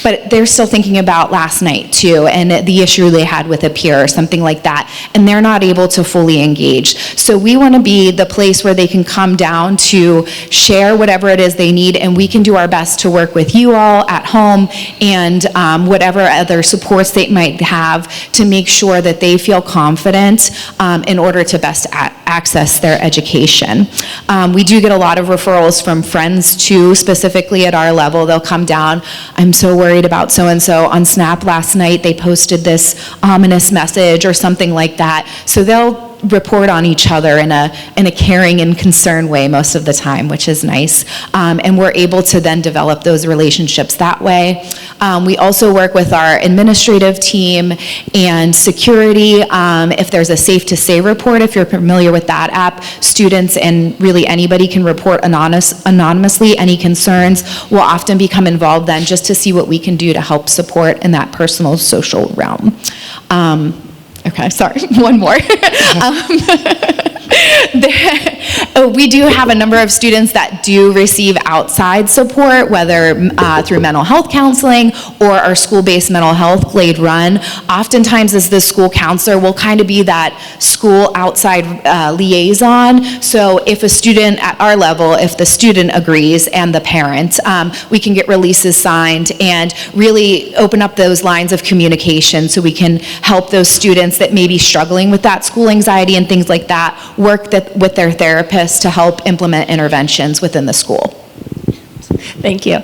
But they're still thinking about last night too, and the issue they had with a peer or something like that, and they're not able to fully engage. So we want to be the place where they can come down to share whatever it is they need, and we can do our best to work with you all at home and whatever other supports they might have to make sure that they feel confident in order to best access their education. We do get a lot of referrals from friends too, specifically at our level. They'll come down, I'm so worried about so-and-so. On Snap last night, they posted this ominous message or something like that. So they'll report on each other in a caring and concerned way most of the time, which is nice. And we're able to then develop those relationships that way. We also work with our administrative team and security. If there's a Safe to Say report, if you're familiar with that app, students and really anybody can report anonymously any concerns. We'll often become involved then just to see what we can do to help support in that personal social realm. Okay, sorry, one more. We do have a number of students that do receive outside support, whether through mental health counseling or our school-based mental health GLADE run. Oftentimes as the school counselor, we'll kind of be that school outside liaison. So if a student at our level, if the student agrees and the parent, we can get releases signed and really open up those lines of communication so we can help those students that may be struggling with that school anxiety and things like that, work with their therapists to help implement interventions within the school. Thank you.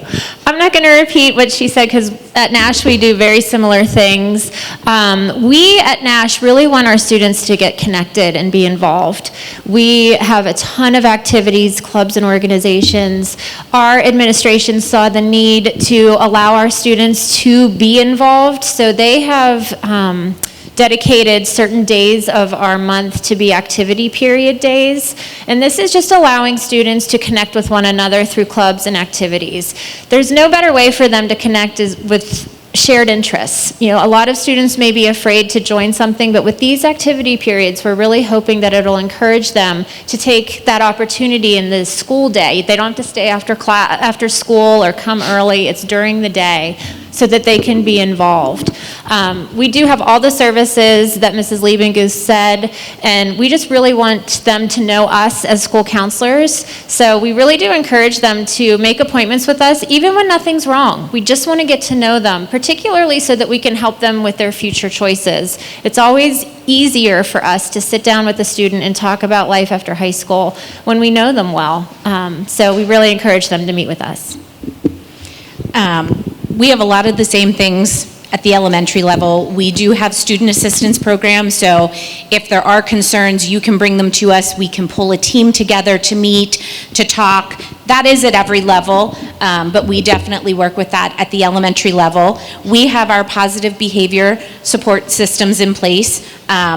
I'm not going to repeat what she said because at Nash we do very similar things. We at Nash really want our students to get connected and be involved. We have a ton of activities, clubs and organizations. Our administration saw the need to allow our students to be involved, so they have dedicated certain days of our month to be activity period days. And this is just allowing students to connect with one another through clubs and activities. There's no better way for them to connect with shared interests. You know, a lot of students may be afraid to join something, but with these activity periods, we're really hoping that it'll encourage them to take that opportunity in the school day. They don't have to stay after school or come early. It's during the day. so that they can be involved. We do have all the services that Mrs. Liebing has said, and we just really want them to know us as school counselors. So we really do encourage them to make appointments with us, even when nothing's wrong. We just want to get to know them, particularly so that we can help them with their future choices. It's always easier for us to sit down with a student and talk about life after high school when we know them well. So we really encourage them to meet with us. We have a lot of the same things at the elementary level. We do have student assistance programs, so if there are concerns, you can bring them to us. We can pull a team together to meet, to talk. That is at every level, but we definitely work with that at the elementary level. We have our positive behavior support systems in place.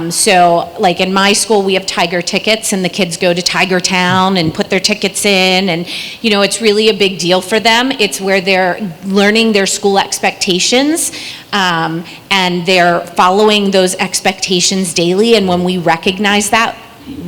So like in my school, we have Tiger tickets, and the kids go to Tiger Town and put their tickets in, and you know, it's really a big deal for them. It's where they're learning their school expectations, and they're following those expectations daily, and when we recognize that,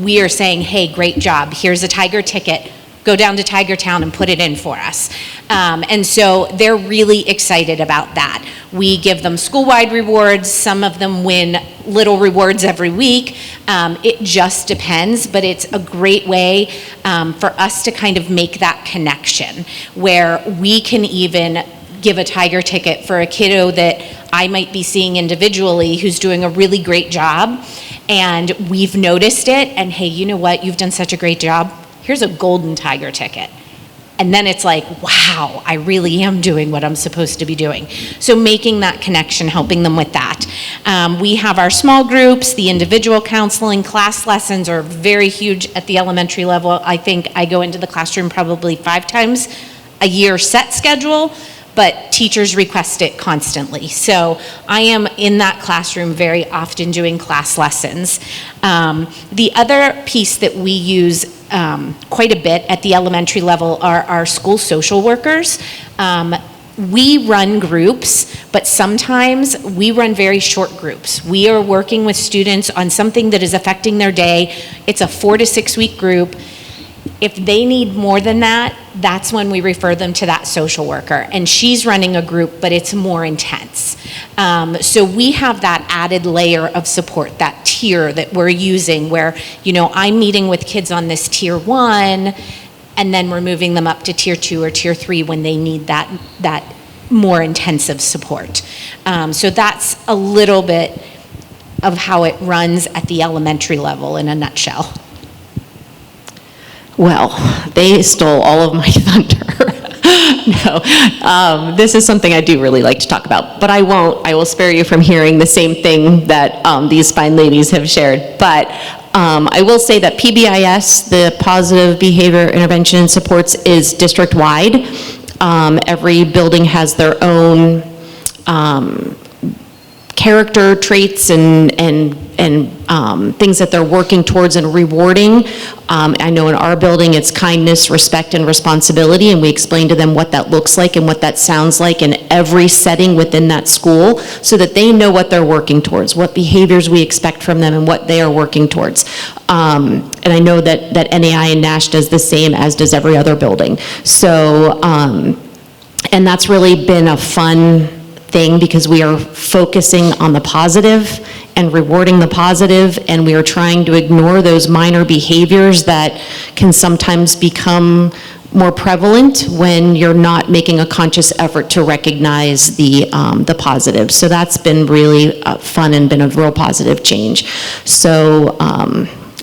we are saying, hey, great job, here's a Tiger ticket, go down to Tiger Town and put it in for us. And so they're really excited about that. We give them school-wide rewards. Some of them win little rewards every week. It just depends, but it's a great way for us to kind of make that connection where we can even give a Tiger ticket for a kiddo that I might be seeing individually who's doing a really great job, and we've noticed it, and hey, you know what, you've done such a great job, here's a golden Tiger ticket. And then it's like, wow, I really am doing what I'm supposed to be doing. So making that connection, helping them with that. We have our small groups, the individual counseling, class lessons are very huge at the elementary level. I think I go into the classroom probably 5 times a year set schedule, but teachers request it constantly. So I am in that classroom very often doing class lessons. The other piece that we use quite a bit at the elementary level are our school social workers. We run groups, but sometimes we run very short groups. We are working with students on something that is affecting their day. It's a 4 to 6 week group. If they need more than that, that's when we refer them to that social worker. And she's running a group, but it's more intense. So we have that added layer of support, that tier that we're using where, you know, I'm meeting with kids on this tier 1, and then we're moving them up to tier 2 or tier 3 when they need that more intensive support. So that's a little bit of how it runs at the elementary level in a nutshell. Well, they stole all of my thunder. No, this is something I do really like to talk about, but I won't. I will spare you from hearing the same thing that these fine ladies have shared. But I will say that PBIS, the Positive Behavior Intervention and Supports, is district-wide. Every building has their own character traits and things that they're working towards and rewarding. I know in our building it's kindness, respect, and responsibility, and we explain to them what that looks like and what that sounds like in every setting within that school so that they know what they're working towards, what behaviors we expect from them and what they are working towards. And I know that NAI and NASH does the same, as does every other building. So, and that's really been a fun thing because we are focusing on the positive and rewarding the positive, and we are trying to ignore those minor behaviors that can sometimes become more prevalent when you're not making a conscious effort to recognize the positive. So that's been really fun and been a real positive change. So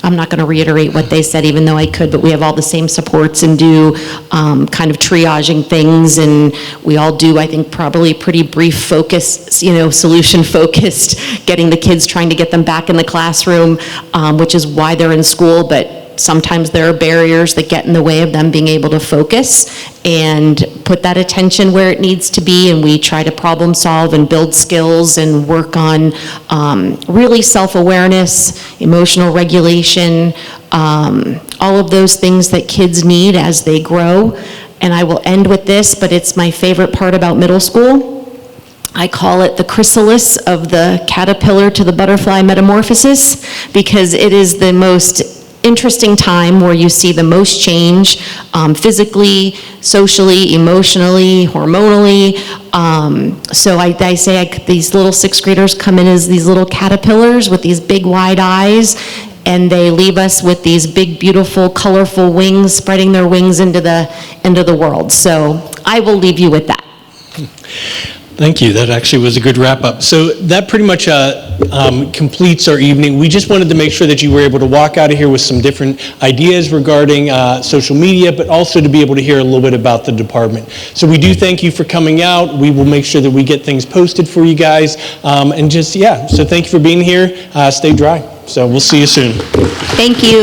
I'm not going to reiterate what they said, even though I could, but we have all the same supports and do kind of triaging things, and we all do, I think, probably pretty brief focus, you know, solution focused, getting the kids, trying to get them back in the classroom, which is why they're in school, but sometimes there are barriers that get in the way of them being able to focus and put that attention where it needs to be, and we try to problem solve and build skills and work on really self-awareness, emotional regulation, all of those things that kids need as they grow. And I will end with this, but it's my favorite part about middle school. I call it the chrysalis of the caterpillar to the butterfly metamorphosis, because it is the most interesting time where you see the most change physically, socially, emotionally, hormonally. So I say these little sixth graders come in as these little caterpillars with these big wide eyes, and they leave us with these big, beautiful, colorful wings, spreading their wings into the world. So I will leave you with that. Thank you. That actually was a good wrap-up. So that pretty much completes our evening. We just wanted to make sure that you were able to walk out of here with some different ideas regarding social media, but also to be able to hear a little bit about the department. So we do thank you for coming out. We will make sure that we get things posted for you guys. And just, yeah, so thank you for being here. Stay dry. So we'll see you soon. Thank you.